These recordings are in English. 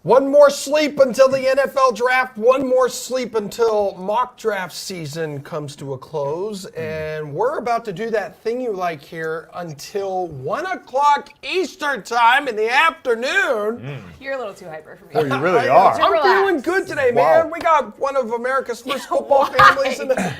One more sleep until the NFL draft. One more sleep until mock draft season comes to a close. And we're about to do that thing you like here until 1 o'clock Eastern time in the afternoon. You're a little too hyper for me. Oh, you really are. I'm Relax. feeling good today, man. We got one of America's first football families in the...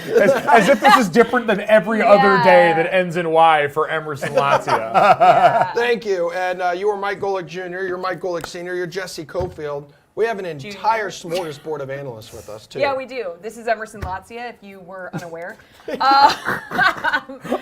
As if this is different than every other day that ends in Y for Emerson Latzia. Thank you. And you are Mike Golick Jr., you're Mike Golick Sr., you're Jesse Cofield. We have an entire smorgasbord of analysts with us, too. Yeah, we do. This is Emerson Latzia, if you were unaware.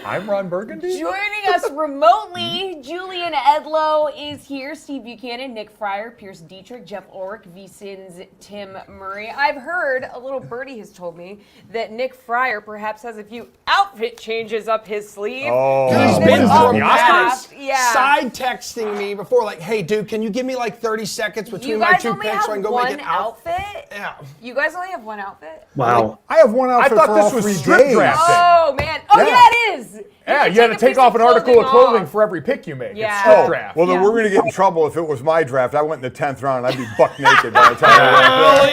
I'm Ron Burgundy. Joining us remotely, Julian Edlow is here, Steve Buchanan, Nick Fryer, Pierce Dietrich, Jeff Ulrich, VSiN's Tim Murray. I've heard, a little birdie has told me, that Nick Fryer perhaps has a few outfit changes up his sleeve. Oh, He's This been draft, side texting me before, like, hey, dude, can you give me like 30 seconds between You my guys two only picks have so I can go one make an outfit? outfit? Yeah. You guys only have one outfit? Wow. I have one outfit thought for this all was 3 strip days. drafting. Oh, man. Oh, Yeah. yeah, it is. Yeah, you had to take off an article of clothing for every pick you make. Yeah. It's strip Oh, draft. Well, then we're going to get in trouble if it was my draft. I went in the 10th round. I'd be buck naked by the time I went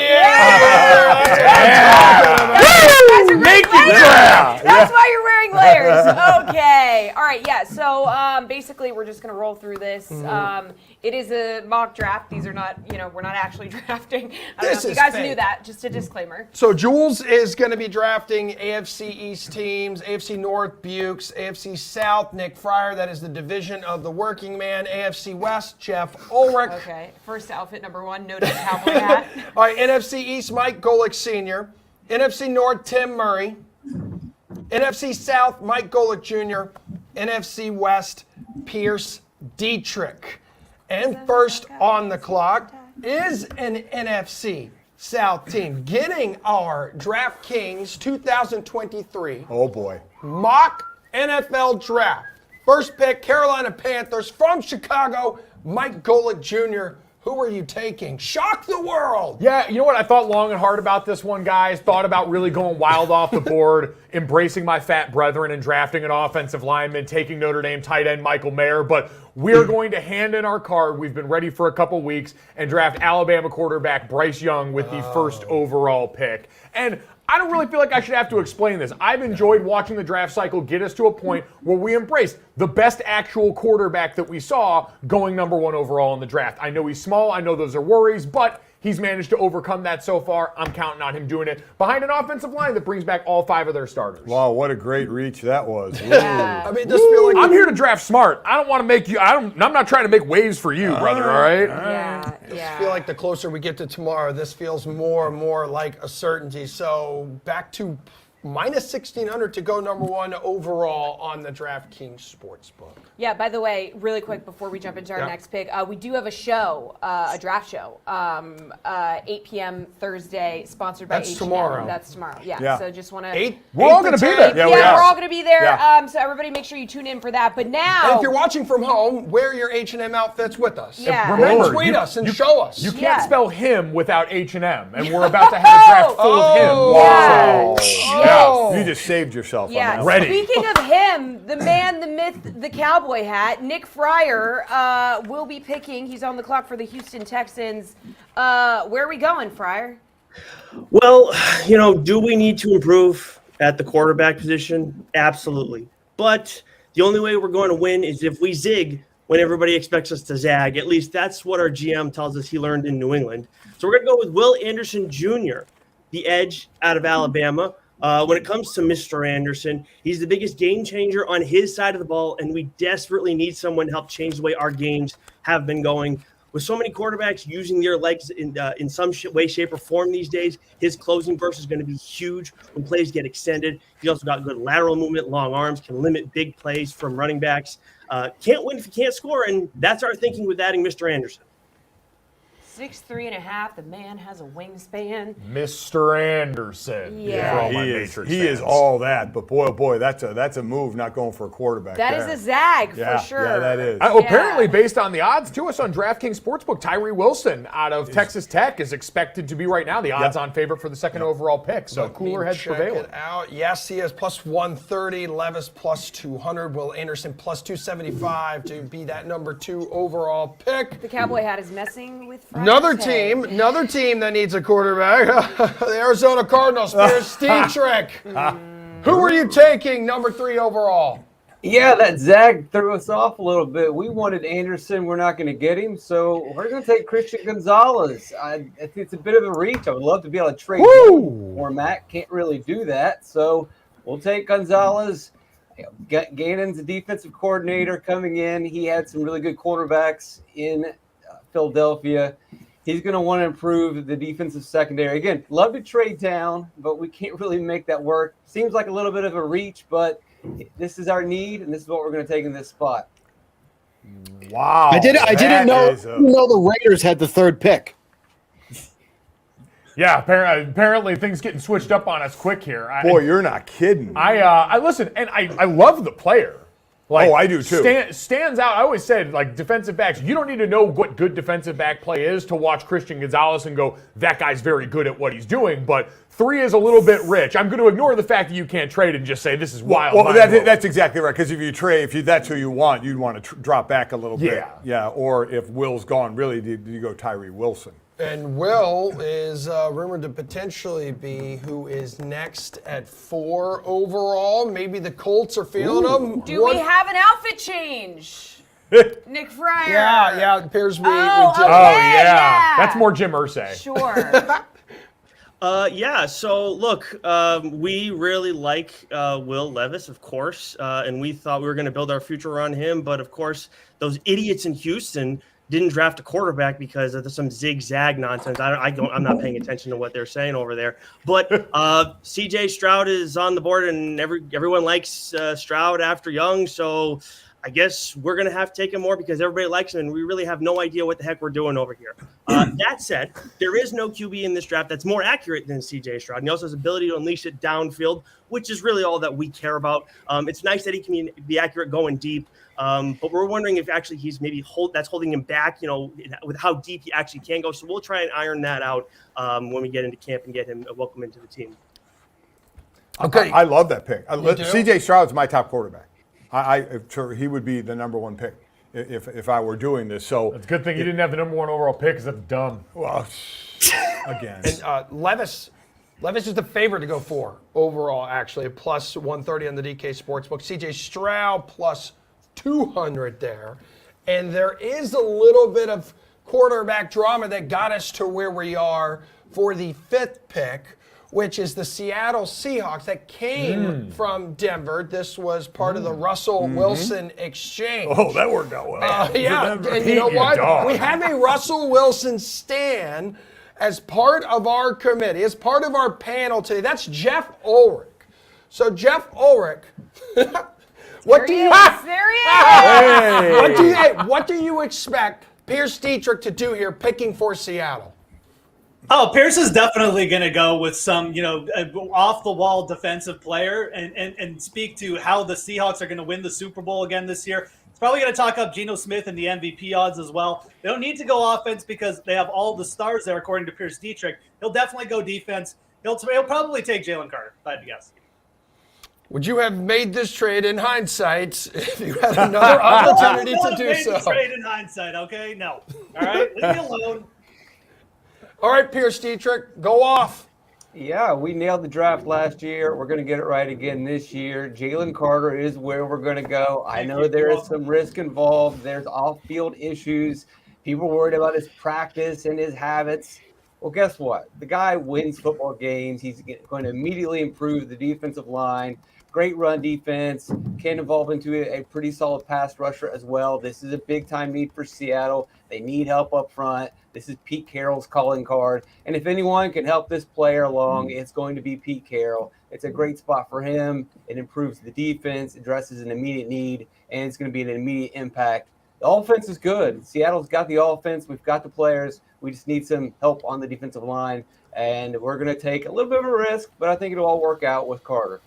Naked draft. That's why you're wearing layers. Okay. All right. Yeah. So basically, we're just gonna roll through this. It is a mock draft. These are not, we're not actually drafting. I don't know This if you is guys fake. knew that. Just a disclaimer. So Jules is going to be drafting AFC East teams, AFC North, Bukes, AFC South, Nick Fryer, that is the division of the working man, AFC West, Jeff Ulrich. Okay. First outfit number 1, noted cowboy hat. All right, NFC East, Mike Golick Sr., NFC North, Tim Murray, NFC South, Mike Golick Jr., NFC West, Pierce Dietrich. And first on the clock is an NFC South team getting our DraftKings 2023 Oh, boy. mock NFL draft. First pick, Carolina Panthers from Chicago, Mike Golick Jr. Who are you taking? Shock the world! Yeah, you know what? I thought long and hard about this one, guys. Thought about really going wild off the board, embracing my fat brethren and drafting an offensive lineman, taking Notre Dame tight end Michael Mayer. But we're going to hand in our card. We've been ready for a couple weeks and draft Alabama quarterback Bryce Young with the first overall pick. And I don't really feel like I should have to explain this. I've enjoyed watching the draft cycle get us to a point where we embrace the best actual quarterback that we saw going number 1 overall in the draft. I know he's small. I know those are worries, but he's managed to overcome that so far. I'm counting on him doing it behind an offensive line that brings back all 5 of their starters. Wow, what a great reach that was. Yeah. I mean, just feel like I'm here to draft smart. I don't want to make you. I'm not trying to make waves for you, brother. All right. Yeah. I feel like the closer we get to tomorrow, this feels more and more like a certainty. So back to minus 1,600 to go number 1 overall on the DraftKings Sportsbook. Yeah, by the way, really quick before we jump into our next pick, we do have a show, a draft show, 8 p.m. Thursday, sponsored by That's H&M. tomorrow. That's tomorrow, yeah. Yeah. So just want to... 8? We're all gonna be there. Yeah, Yeah, we are. we're all going to be there. Yeah. So everybody make sure you tune in for that. But now... And if you're watching from home, wear your H&M outfits with us. Yeah. Remember, And tweet us and show us. You can't Yeah. spell him without H&M, and we're about to have a draft full of him. Yeah. Oh. You just saved yourself on Yeah, that. Ready. Speaking of him, the man, the myth, the cowboy hat, Nick Fryer will be picking. He's on the clock for the Houston Texans. Where are we going, Fryer? Well, do we need to improve at the quarterback position? Absolutely. But the only way we're going to win is if we zig when everybody expects us to zag. At least that's what our GM tells us he learned in New England. So we're going to go with Will Anderson Jr., the edge out of Alabama. When it comes to Mr. Anderson, he's the biggest game changer on his side of the ball, and we desperately need someone to help change the way our games have been going. With so many quarterbacks using their legs in some way, shape, or form these days, his closing burst is going to be huge when plays get extended. He's also got good lateral movement, long arms, can limit big plays from running backs. Can't win if you can't score, and that's our thinking with adding Mr. Anderson. 6'3.5". The man has a wingspan. Mr. Anderson. Yeah. For all my He Matrix is fans. all that. But boy, oh boy, that's a move. Not going for a quarterback. That there. is a zag Yeah, for sure. yeah, that is. Apparently, based on the odds to us on DraftKings Sportsbook, Tyree Wilson out of Texas Tech is expected to be right now the odds-on favorite for the second overall pick. So cooler heads Check prevailing. it out. Yes, he is plus 130. Levis plus 200. Will Anderson plus 275 to be that number 2 overall pick. The cowboy hat is messing with Fryer's Another head. team that needs a quarterback. The Arizona Cardinals. Pierce Dietrich. Who are you taking number 3 overall? Yeah, that zag threw us off a little bit. We wanted Anderson. We're not going to get him. So we're going to take Christian Gonzalez. I think it's a bit of a reach. I would love to be able to trade him for Matt. Can't really do that. So we'll take Gonzalez. Gannon's a defensive coordinator coming in. He had some really good quarterbacks in Philadelphia. He's going to want to improve the defensive secondary. Again, love to trade down, but we can't really make that work. Seems like a little bit of a reach, but this is our need, and this is what we're going to take in this spot. Wow. I didn't know the Raiders had the 3rd pick. Yeah, apparently things getting switched up on us quick here. Boy, you're not kidding. I listen, and I love the player. Like, I do too. Stands out. I always said, like, defensive backs, you don't need to know what good defensive back play is to watch Christian Gonzalez and go, that guy's very good at what he's doing. But 3 is a little bit rich. I'm going to ignore the fact that you can't trade and just say this is wild. Well, that's exactly right. Because if you trade, that's who you want, you'd want to drop back a little bit. Yeah. Or if Will's gone, really, do you go Tyree Wilson? And Will is rumored to potentially be who is next at 4 overall. Maybe the Colts are feeling him. Do we have an outfit change? Nick Fryer. Yeah, it appears we do. Yeah. That's more Jim Irsay. Sure. Yeah, so look, we really like Will Levis, of course, and we thought we were going to build our future on him. But, of course, those idiots in Houston didn't draft a quarterback because of some zigzag nonsense. I'm not paying attention to what they're saying over there. But C.J. Stroud is on the board, and everyone likes Stroud after Young. So I guess we're going to have to take him more because everybody likes him, and we really have no idea what the heck we're doing over here. That said, there is no QB in this draft that's more accurate than C.J. Stroud. And he also has the ability to unleash it downfield, which is really all that we care about. It's nice that he can be accurate going deep. But we're wondering if actually he's maybe holding him back, with how deep he actually can go. So we'll try and iron that out when we get into camp and get him welcome into the team. Okay. I love that pick. do? C.J. Stroud's my top quarterback. He would be the number 1 pick if I were doing this. So It's a good thing you didn't have the number 1 overall pick because that's dumb. well, again. And Levis is the favorite to go 4 overall, actually, plus 130 on the DK Sportsbook. CJ Stroud plus 200 there. And there is a little bit of quarterback drama that got us to where we are for the 5th pick, which is the Seattle Seahawks that came from Denver. This was part of the Russell Wilson exchange. Oh, that worked out well. Yeah, and you know what? We have a Russell Wilson stan as part of our committee, as part of our panel today. That's Jeff Ulrich. So Jeff Ulrich, what do you expect Pierce Dietrich to do here, picking for Seattle? Oh, Pierce is definitely going to go with some, off-the-wall defensive player and speak to how the Seahawks are going to win the Super Bowl again this year. He's probably going to talk up Geno Smith and the MVP odds as well. They don't need to go offense because they have all the stars there, according to Pierce Dietrich. He'll definitely go defense. He'll probably take Jalen Carter, if I had to guess. Would you have made this trade in hindsight if you had another opportunity to do so? Trade in hindsight, okay? No. All right? Leave me alone. All right, Pierce Dietrich, go off. Yeah, we nailed the draft last year. We're going to get it right again this year. Jalen Carter is where we're going to go. I know there is some risk involved. There's off-field issues. People are worried about his practice and his habits. Well, guess what? The guy wins football games. He's going to immediately improve the defensive line. Great run defense. Can evolve into a pretty solid pass rusher as well. This is a big-time need for Seattle. They need help up front. This is Pete Carroll's calling card. And if anyone can help this player along, it's going to be Pete Carroll. It's a great spot for him. It improves the defense, addresses an immediate need, and it's going to be an immediate impact the offense is good. Seattle's got the offense. We've got the players. We just need some help on the defensive line. And we're going to take a little bit of a risk, but I think it'll all work out with Carter.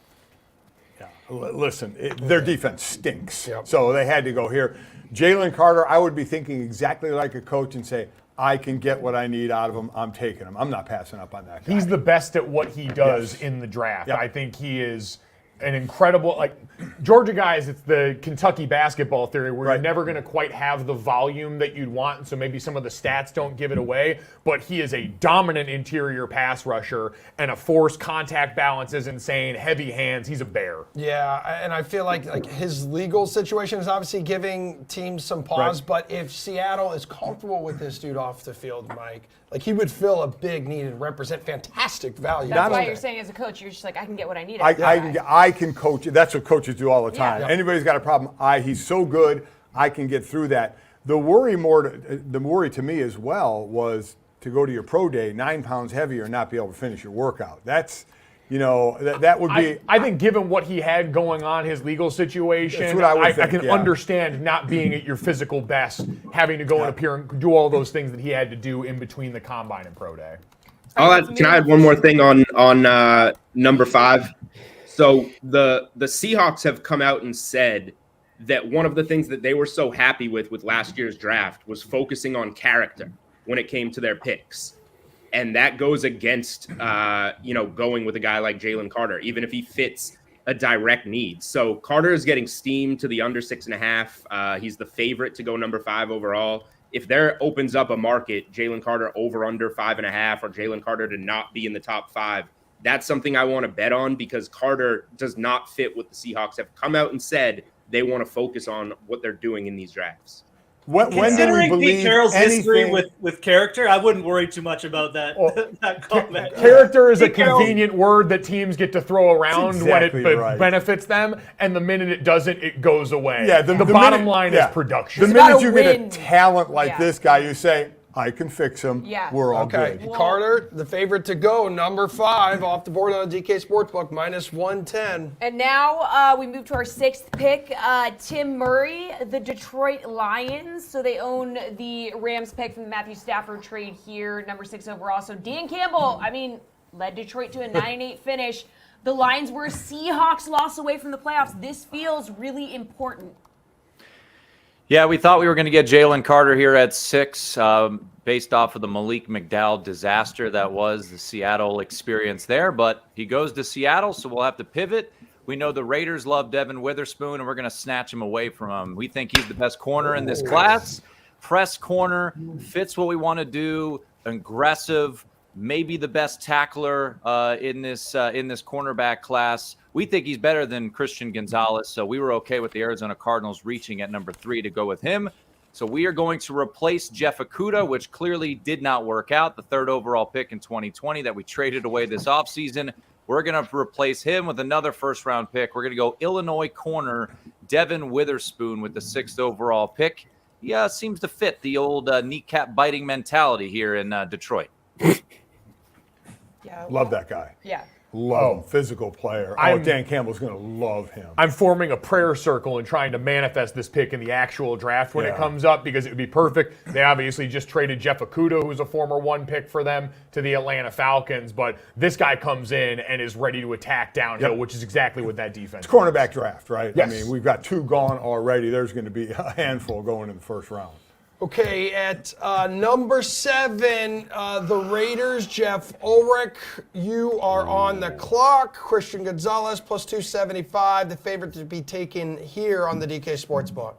Yeah. Listen, their defense stinks. Yep. So they had to go here. Jalen Carter, I would be thinking exactly like a coach and say, I can get what I need out of him. I'm taking him. I'm not passing up on that guy. He's the best at what he does in the draft. Yep. I think he is an incredible, like, Georgia guys, it's the Kentucky basketball theory where Right. you're never going to quite have the volume that you'd want, and so maybe some of the stats don't give it away, but he is a dominant interior pass rusher, and a force contact balance is insane, heavy hands, he's a bear. Yeah, and I feel like his legal situation is obviously giving teams some pause, Right. but if Seattle is comfortable with this dude off the field, Mike, like he would fill a big need and represent fantastic value. That's why only- you're saying as a coach, you're just like, I can get what I need. I can coach it. That's what coaches do all the time. Yeah. Anybody's got a problem. He's so good. I can get through that. The worry to me as well was to go to your pro day 9 pounds heavier and not be able to finish your workout. That's, that would be. I think given what he had going on, his legal situation, That's what I would think, can yeah. understand not being at your physical best, having to go and appear and do all those things that he had to do in between the combine and pro day. Can I add one more thing on number 5? So the Seahawks have come out and said that one of the things that they were so happy with last year's draft was focusing on character when it came to their picks. And that goes against, going with a guy like Jalen Carter, even if he fits a direct need. So Carter is getting steamed to the under 6.5. He's the favorite to go number 5 overall. If there opens up a market, Jalen Carter over under 5.5 or Jalen Carter to not be in the top 5, that's something I want to bet on because Carter does not fit what the Seahawks have come out and said they want to focus on what they're doing in these drafts. When do we Considering believe Pete Carroll's history anything? with character, I wouldn't worry too much about that, that comment. Character is a Pete Carroll's- convenient word that teams get to throw around when exactly it right. benefits them, and the minute it doesn't, it goes away. Yeah, the the bottom minute- line yeah. is production. The about minute a you get a win. talent like Yeah. this guy, you say, I can fix him. Yeah. We're all Okay, good. Carter, the favorite to go, number 5 off the board on the DK Sportsbook, minus 110. And now we move to our 6th pick, Tim Murray, the Detroit Lions. So they own the Rams pick from the Matthew Stafford trade here, number 6 overall. So Dan Campbell, led Detroit to a 9-8 finish. The Lions were a Seahawks loss away from the playoffs. This feels really important. Yeah, we thought we were going to get Jalen Carter here at 6, based off of the Malik McDowell disaster that was the Seattle experience there. But he goes to Seattle, so we'll have to pivot. We know the Raiders love Devin Witherspoon, and we're going to snatch him away from him. We think he's the best corner in this class. Press corner, fits what we want to do, aggressive, maybe the best tackler in this cornerback class. We think he's better than Christian Gonzalez, so we were okay with the Arizona Cardinals reaching at number 3 to go with him. So we are going to replace Jeff Okudah, which clearly did not work out, the 3rd overall pick in 2020 that we traded away this offseason. We're going to replace him with another first-round pick. We're going to go Illinois corner Devin Witherspoon with the 6th overall pick. He seems to fit the old kneecap-biting mentality here in Detroit. Yeah. Love that guy. Yeah. Love him. Physical player. Dan Campbell's going to love him. I'm forming a prayer circle and trying to manifest this pick in the actual draft when it Yeah. comes up because it would be perfect. They obviously just traded Jeff Okudah, who's a former 1 pick for them, to the Atlanta Falcons. But this guy comes in and is ready to attack downhill, Yep. which is exactly what that defense It's cornerback draft, right? Yes. I mean, we've got 2 gone already. There's going to be a handful going in the first round. Okay, at number 7, the Raiders, Jeff Ulrich, you are on the clock. Christian Gonzalez plus 275, the favorite to be taken here on the DK Sportsbook.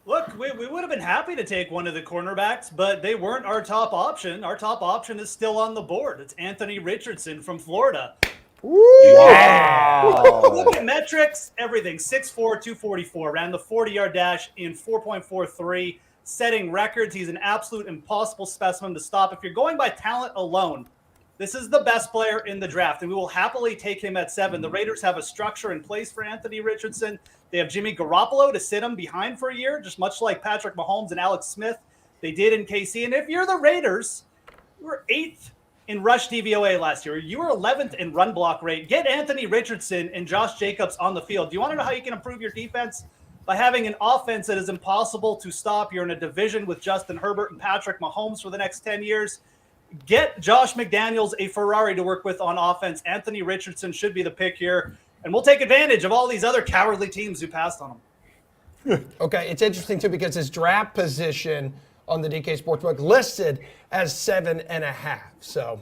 Look, we would have been happy to take one of the cornerbacks, but they weren't our top option. Our top option is still on the board. It's Anthony Richardson from Florida. Look at metrics, everything. 6'4", 244, ran the 40-yard dash in 4.43, setting records. He's an absolute impossible specimen to stop. If you're going by talent alone, this is the best player in the draft, and we will happily take him at 7. The Raiders have a structure in place for Anthony Richardson. They have Jimmy Garoppolo to sit him behind for a year, just much like Patrick Mahomes and Alex Smith. They did in KC. And if you're the Raiders, you were 8th in rush DVOA last year. You were 11th in run block rate. Get Anthony Richardson and Josh Jacobs on the field. Do you want to know how you can improve your defense? by having an offense that is impossible to stop. You're in a division with Justin Herbert and Patrick Mahomes for the next 10 years. Get Josh McDaniels a Ferrari to work with on offense. Anthony Richardson should be the pick here, and we'll take advantage of all these other cowardly teams who passed on him. Okay, it's interesting too because his draft position on the DK Sportsbook listed as 7.5. So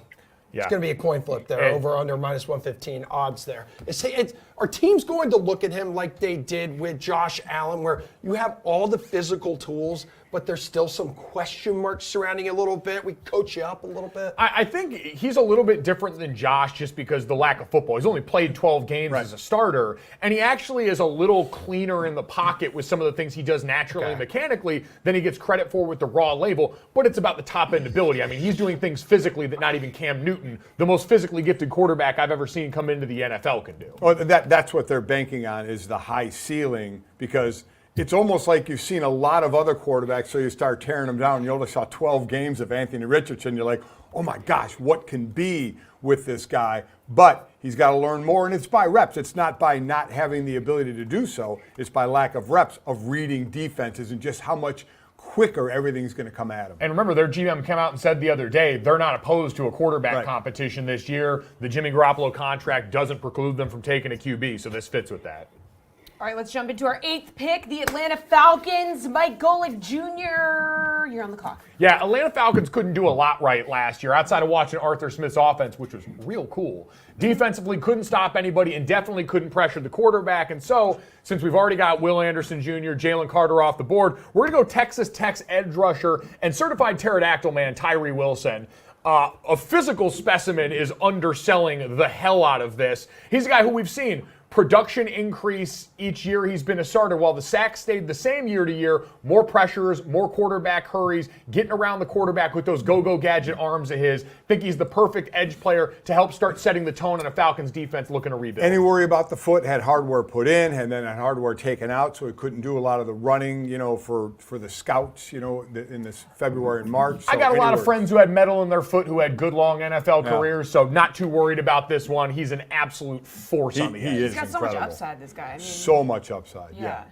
it's going to be a coin flip there, over under minus 115 odds there. Are teams going to look at him like they did with Josh Allen, where you have all the physical tools, but there's still some question marks surrounding it a little bit? We coach you up a little bit. I think he's a little bit different than Josh just because the lack of football. He's only played 12 games as a starter, and he actually is a little cleaner in the pocket with some of the things he does naturally mechanically than he gets credit for with the raw label, but it's about the top-end ability. I mean, he's doing things physically that not even Cam Newton, the most physically gifted quarterback I've ever seen come into the NFL, can do. Well, that's what they're banking on, is the high ceiling, because it's almost like you've seen a lot of other quarterbacks, so you start tearing them down. You only saw 12 games of Anthony Richardson. You're like, oh my gosh, what can be with this guy? But he's got to learn more, and it's by reps. It's not by not having the ability to do so. It's by lack of reps of reading defenses and just how much quicker everything's going to come at him. And remember, their GM came out and said the other day they're not opposed to a quarterback competition this year. The Jimmy Garoppolo contract doesn't preclude them from taking a QB, so this fits with that. All right, let's jump into our 8th pick, the Atlanta Falcons. Mike Golick Jr., you're on the clock. Yeah, Atlanta Falcons couldn't do a lot right last year outside of watching Arthur Smith's offense, which was real cool. Defensively, couldn't stop anybody and definitely couldn't pressure the quarterback. And so, since we've already got Will Anderson Jr., Jalen Carter off the board, we're going to go Texas Tech's edge rusher and certified pterodactyl man Tyree Wilson. A physical specimen is underselling the hell out of this. He's a guy who we've seen production increase each year he's been a starter, while the sacks stayed the same year to year. More pressures, more quarterback hurries, getting around the quarterback with those go-go gadget arms of his. Think he's the perfect edge player to help start setting the tone on a Falcons defense looking to rebuild. Any worry about the foot? Had hardware put in and then had hardware taken out, so he couldn't do a lot of the running, for the scouts, in this February and March. So I got a lot of friends who had metal in their foot who had good long NFL careers, so not too worried about this one. He's an absolute force on the edge. He's got so much upside, this guy. I mean, so much upside, yeah.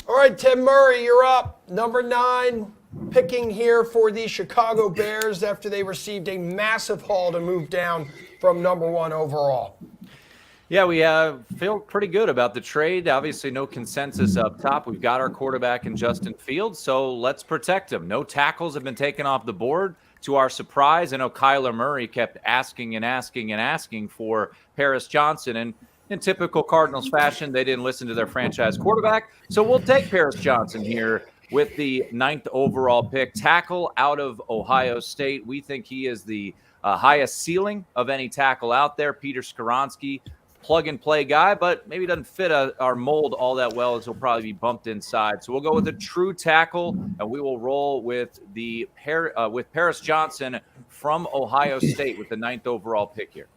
All right, Tim Murray, you're up. Number 9, picking here for the Chicago Bears after they received a massive haul to move down from number 1 overall. Yeah, we feel pretty good about the trade. Obviously, no consensus up top. We've got our quarterback in Justin Fields, so let's protect him. No tackles have been taken off the board. To our surprise, I know Kyler Murray kept asking and asking and asking for Paris Johnson, and in typical Cardinals fashion, they didn't listen to their franchise quarterback. So we'll take Paris Johnson here with the 9th overall pick. Tackle out of Ohio State. We think he is the highest ceiling of any tackle out there. Peter Skoronski, plug-and-play guy, but maybe doesn't fit our mold all that well, as he'll probably be bumped inside. So we'll go with a true tackle, and we will roll with with Paris Johnson from Ohio State with the 9th overall pick here.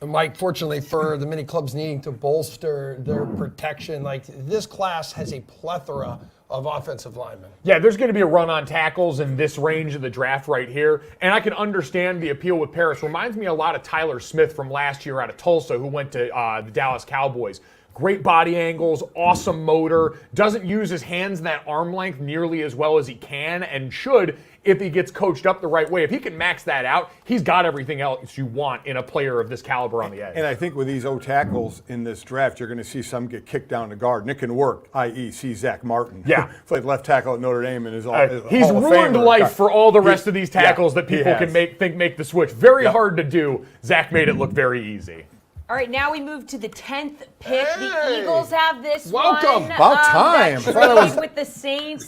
Mike, fortunately for the many clubs needing to bolster their protection, this class has a plethora of offensive linemen. Yeah, there's going to be a run on tackles in this range of the draft right here, and I can understand the appeal with Paris. Reminds me a lot of Tyler Smith from last year out of Tulsa, who went to the Dallas Cowboys. Great body angles, awesome motor, doesn't use his hands and that arm length nearly as well as he can and should if he gets coached up the right way. If he can max that out, he's got everything else you want in a player of this caliber on the edge. And I think with these O-tackles in this draft, you're going to see some get kicked down to guard. And it can work, i.e. see Zach Martin. Yeah. Played left tackle at Notre Dame and is he's ruined life for all the rest of these tackles that people can make the switch. Very hard to do. Zach made it look very easy. All right, now we move to the 10th pick. The Eagles have this Welcome. one. About time. Trade with the Saints.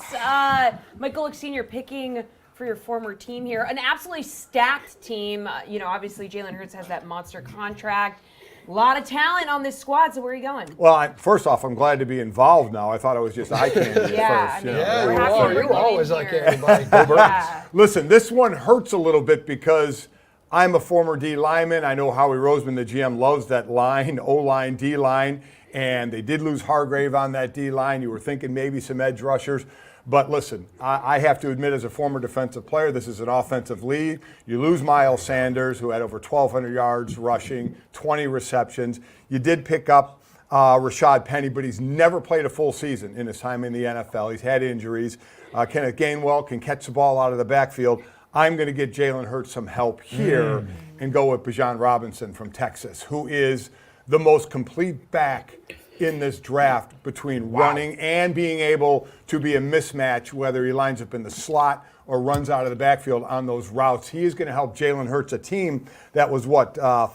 Mike Golick Sr. picking for your former team here. An absolutely stacked team. Obviously Jalen Hurts has that monster contract. A lot of talent on this squad, so where are you going? Well, first off, I'm glad to be involved now. I thought it was just eye candy at first. You're always eye candy, buddy. Listen, this one hurts a little bit because I'm a former D lineman. I know Howie Roseman, the GM, loves that line, O-line, D-line, and they did lose Hargrave on that D-line. You were thinking maybe some edge rushers. But listen, I have to admit, as a former defensive player, this is an offensive league. You lose Miles Sanders, who had over 1,200 yards rushing, 20 receptions. You did pick up Rashad Penny, but he's never played a full season in his time in the NFL. He's had injuries. Kenneth Gainwell can catch the ball out of the backfield. I'm going to get Jalen Hurts some help here and go with Bijan Robinson from Texas, who is the most complete back in this draft between running and being able to be a mismatch, whether he lines up in the slot or runs out of the backfield on those routes. He is going to help Jalen Hurts, a team that was,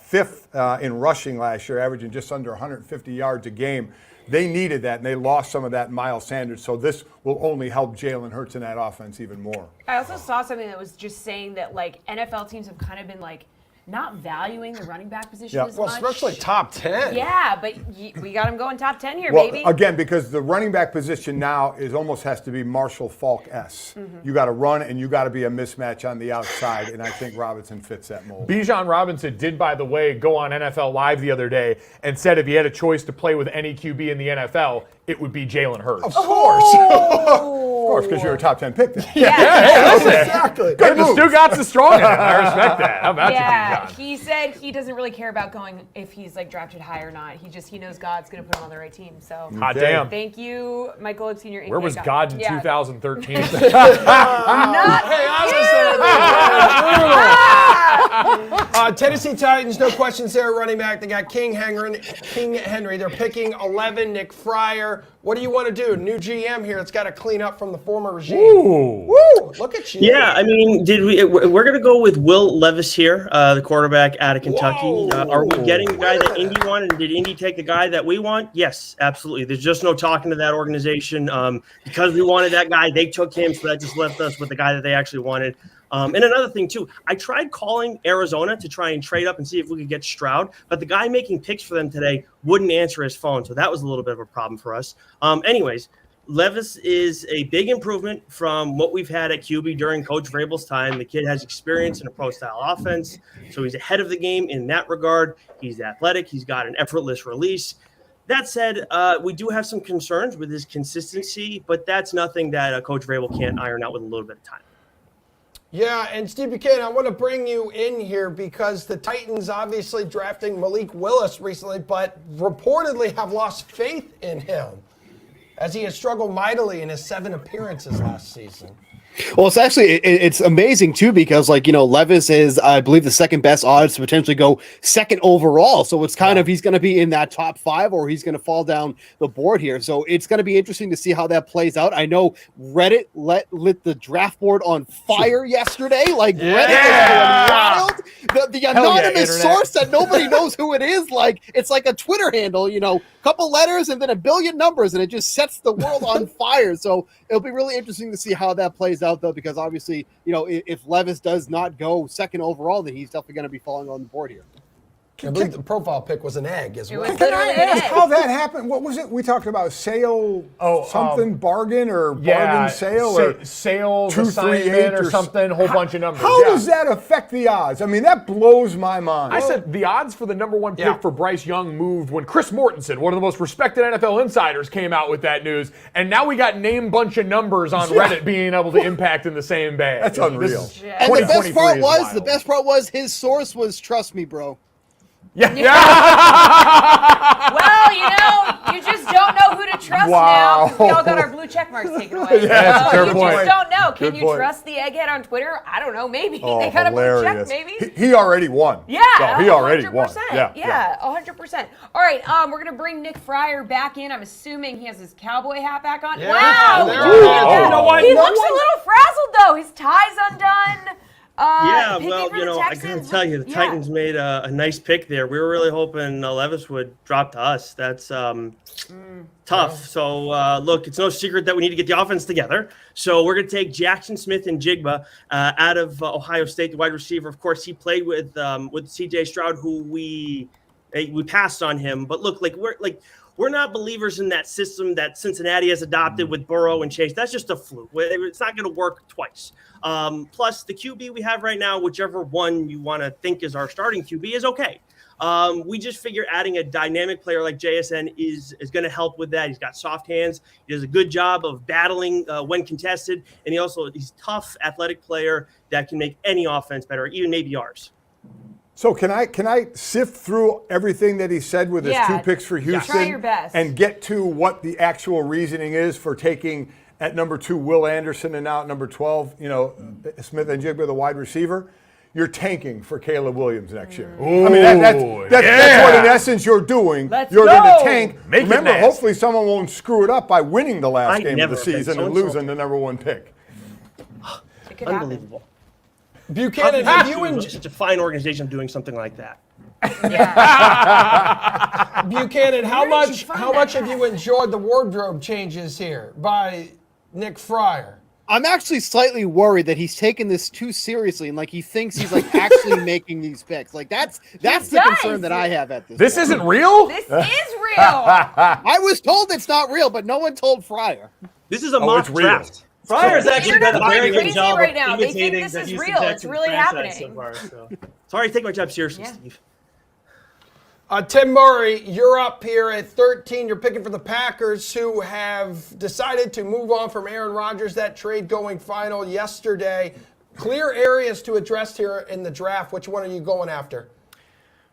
fifth in rushing last year, averaging just under 150 yards a game. They needed that, and they lost some of that in Miles Sanders, so this will only help Jalen Hurts in that offense even more. I also saw something that was just saying that, like, NFL teams have kind of been, like, not valuing the running back position as Well, much. especially top 10. Yeah, but we got him going top 10 here, Well, baby. again, because the running back position now almost has to be Marshall Faulk-esque. You got to run and you got to be a mismatch on the outside, and I think Robinson fits that mold. Bijan Robinson did, by the way, go on NFL Live the other day and said if he had a choice to play with any QB in the NFL, it would be Jalen Hurts. Of course. Of course, because you're a top 10 pick then. Yeah, listen. Exactly. Good, the Stugatz is strong in him. I respect that. How about you, Bijan? He said he doesn't really care about going if he's like drafted high or not. He knows God's going to put him on the right team. So Hot damn. thank you, Mike Golick Sr. Where was God in 2013? Not Tennessee Titans, no questions there at running back. They got King Henry. They're picking 11, Nick Fryer. What do you want to do? New GM here. It's got to clean up from the former regime. Woo! Look at you. Yeah, I mean, we're going to go with Will Levis here, the quarterback out of Kentucky. Are we getting the guy that Indy wanted? Did Indy take the guy that we want? Yes, absolutely. There's just no talking to that organization. Because we wanted that guy, they took him, so that just left us with the guy that they actually wanted. And another thing, too, I tried calling Arizona to try and trade up and see if we could get Stroud, but the guy making picks for them today wouldn't answer his phone, so that was a little bit of a problem for us. Anyways, Levis is a big improvement from what we've had at QB during Coach Vrabel's time. The kid has experience in a pro-style offense, so he's ahead of the game in that regard. He's athletic. He's got an effortless release. That said, we do have some concerns with his consistency, but that's nothing that Coach Vrabel can't iron out with a little bit of time. Yeah, and Steve Buchanan, I want to bring you in here because the Titans obviously drafting Malik Willis recently, but reportedly have lost faith in him as he has struggled mightily in his 7 appearances last season. Well, it's amazing too because Levis is I believe the second best odds to potentially go second overall. So it's kind of he's going to be in that top 5 or he's going to fall down the board here. So it's going to be interesting to see how that plays out. I know Reddit lit the draft board on fire yesterday. Reddit is going wild. The anonymous source that nobody knows who it is. It's like a Twitter handle, couple letters and then a billion numbers, and it just sets the world on fire. So it'll be really interesting to see how that plays out, though, because obviously, if Levis does not go second overall, then he's definitely going to be falling on the board here. I believe the profile pick was an egg as well. Can I ask how that happened? What was it? We talked about sale, bargain or bargain sale, or sales 238 or something. Whole bunch of numbers. How does that affect the odds? I mean, that blows my mind. I said the odds for the number 1 pick for Bryce Young moved when Chris Mortensen, one of the most respected NFL insiders, came out with that news, and now we got name bunch of numbers on Reddit being able to impact in the same bag. That's unreal. And the best part was his source was trust me, bro. Yeah. Well, you just don't know who to trust now because we all got our blue check marks taken away. That's a fair you point. just don't know. Can Good you point. trust the egghead on Twitter? I don't know. Maybe Oh, they got a blue check. hilarious. Maybe. He already won. Yeah, So he already 100%. won. Yeah, 100%. All right, we're gonna bring Nick Fryer back in. I'm assuming he has his cowboy hat back on. Yeah. Wow, There look it is. at that. You know what? He No looks one- a little frazzled though. His tie's undone. Yeah, picking well, for the I Texans. gotta tell you, the Titans made a nice pick there. We were really hoping Levis would drop to us. That's tough. So, look, it's no secret that we need to get the offense together. So we're going to take Jackson Smith and Jigba out of Ohio State, the wide receiver. Of course, he played with C.J. Stroud, who we passed on him. But look, we're not believers in that system that Cincinnati has adopted with Burrow and Chase. That's just a fluke. It's not going to work twice. Plus, the QB we have right now, whichever one you want to think is our starting QB, is okay. We just figure adding a dynamic player like JSN is going to help with that. He's got soft hands. He does a good job of battling when contested. And he's tough, athletic player that can make any offense better, even maybe ours. So can I sift through everything that he said with his Yeah. 2 picks for Houston Try your best. and get to what the actual reasoning is for taking at number 2 Will Anderson and now at number 12, Smith and Jigba, the wide receiver? You're tanking for Caleb Williams next year. I mean, that's what in essence you're doing. Let's you're going go. to tank. Make it Remember, nasty. hopefully someone won't screw it up by winning the last I game of never the have been season so and losing insulted. the number 1 pick. It could happen. Unbelievable. Buchanan, How have could you you enjoyed? such a fine organization doing something like that? Buchanan, how Where did you much find how that much have hat? you enjoyed the wardrobe changes here by Nick Fryer? I'm actually slightly worried that he's taken this too seriously and like he thinks he's like actually making these picks. Like that's the does. concern that I have at this. This point. isn't real? This is real. I was told it's not real, but no one told Fryer. This is a mock it's real. draft. Fryer's The actually done a internet's very crazy good job right of now. They think imitating this the is Houston real. It's Texans really franchise so happening. far. So. Sorry to take my job seriously, Yeah. Steve. Tim Murray, you're up here at 13. You're picking for the Packers, who have decided to move on from Aaron Rodgers. That trade going final yesterday. Clear areas to address here in the draft. Which one are you going after?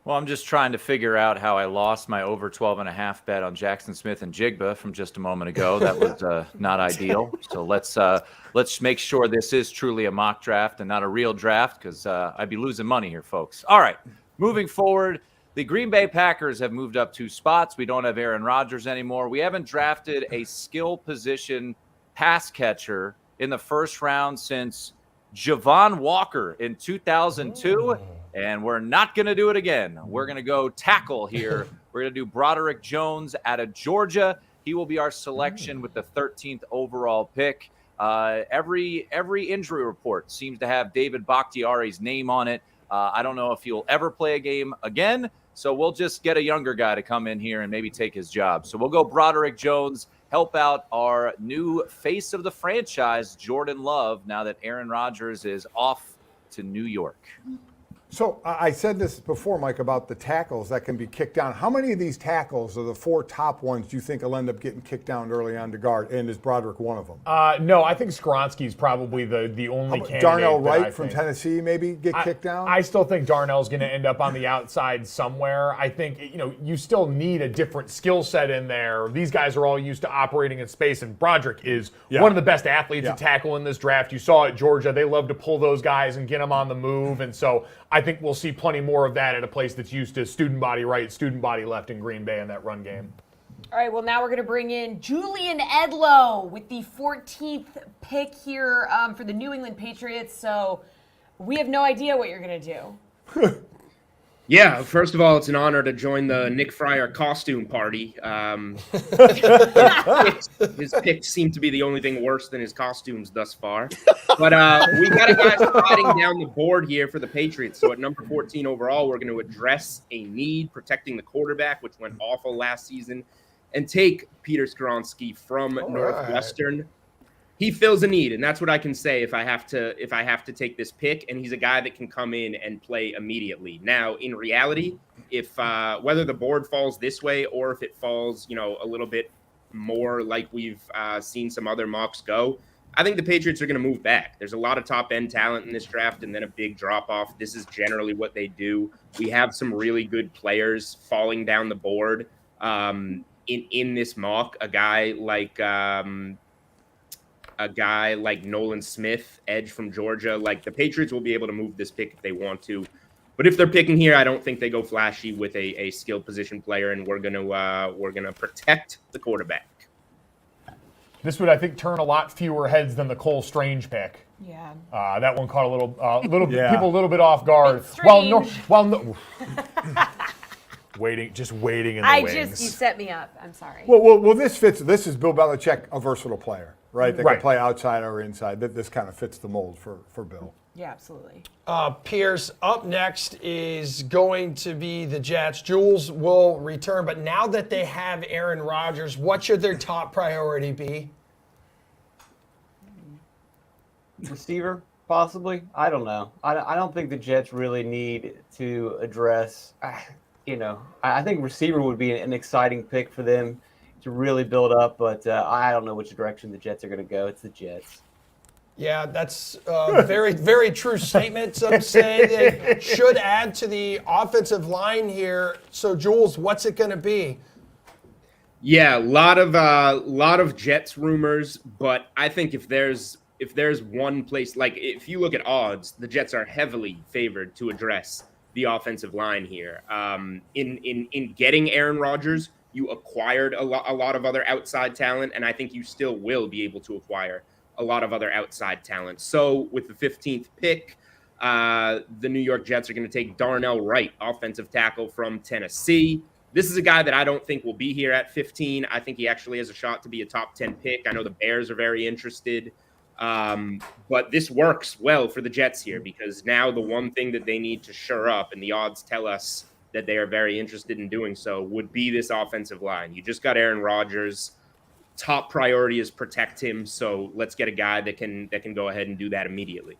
Well, I'm just trying to figure out how I lost my over 12.5 bet on Jackson Smith and Jigba from just a moment ago. That was not ideal. So let's make sure this is truly a mock draft and not a real draft, because I'd be losing money here, folks. All right, moving forward. The Green Bay Packers have moved up 2 spots. We don't have Aaron Rodgers anymore. We haven't drafted a skill position pass catcher in the first round since Javon Walker in 2002, and we're not going to do it again. We're going to go tackle here. We're going to do Broderick Jones out of Georgia. He will be our selection with the 13th overall pick. Every injury report seems to have David Bakhtiari's name on it. I don't know if he'll ever play a game again, so we'll just get a younger guy to come in here and maybe take his job. So we'll go Broderick Jones, help out our new face of the franchise, Jordan Love, now that Aaron Rodgers is off to New York. So I said this before, Mike, about the tackles that can be kicked down. How many of these tackles are the 4 top ones do you think will end up getting kicked down early on to guard? And is Broderick one of them? No, I think Skoronski's probably the only candidate. Darnell that I Wright from think. Tennessee maybe get kicked down? I still think Darnell's going to end up on the outside somewhere. I think, you still need a different skill set in there. These guys are all used to operating in space, and Broderick is one of the best athletes to tackle in this draft. You saw at Georgia, they love to pull those guys and get them on the move, and so I think we'll see plenty more of that at a place that's used to student body right, student body left in Green Bay in that run game. All right, well, now we're going to bring in Julian Edlow with the 14th pick here for the New England Patriots. So we have no idea what you're going to do. Yeah, first of all, it's an honor to join the Nick Fryer costume party. His picks seem to be the only thing worse than his costumes thus far. But we got a guy sliding down the board here for the Patriots. So at number 14 overall, we're going to address a need protecting the quarterback, which went awful last season, and take Peter Skoronski from Northwestern. He fills a need, and that's what I can say if I have to take this pick. And he's a guy that can come in and play immediately. Now, in reality, if whether the board falls this way or if it falls, a little bit more like we've seen some other mocks go, I think the Patriots are going to move back. There's a lot of top end talent in this draft, and then a big drop off. This is generally what they do. We have some really good players falling down the board in this mock. A guy like Nolan Smith, edge from Georgia. Like, the Patriots will be able to move this pick if they want to. But if they're picking here, I don't think they go flashy with a skilled position player, and we're gonna protect the quarterback. This would, I think, turn a lot fewer heads than the Cole Strange pick. Yeah. That one caught a little Yeah. people a little bit off guard. It's waiting in the wings. You set me up. I'm sorry. Well, this fits. This is Bill Belichick, a versatile player, right? That Right. can play outside or inside. This kind of fits the mold for Bill. Yeah, absolutely. Pierce, up next is going to be the Jets. Jules will return, but now that they have Aaron Rodgers, what should their top priority be? Receiver, possibly. I don't know. I don't think the Jets really need to address. I think receiver would be an exciting pick for them to really build up, but I don't know which direction the Jets are going to go. It's the Jets. Yeah, that's a very, very true statement. Some say they should add to the offensive line here. So, Jules, what's it going to be? Yeah, a lot of Jets rumors, but I think if there's one place, like if you look at odds, the Jets are heavily favored to address the offensive line here. In getting Aaron Rodgers, you acquired a lot of other outside talent, and I think you still will be able to acquire a lot of other outside talent. So with the 15th pick, the New York Jets are going to take Darnell Wright, offensive tackle from Tennessee. This is a guy that I don't think will be here at 15. I think he actually has a shot to be a top 10 pick. I know the Bears are very interested. But this works well for the Jets here because now the one thing that they need to shore up, and the odds tell us that they are very interested in doing so, would be this offensive line. You just got Aaron Rodgers. Top priority is protect him. So let's get a guy that can go ahead and do that immediately.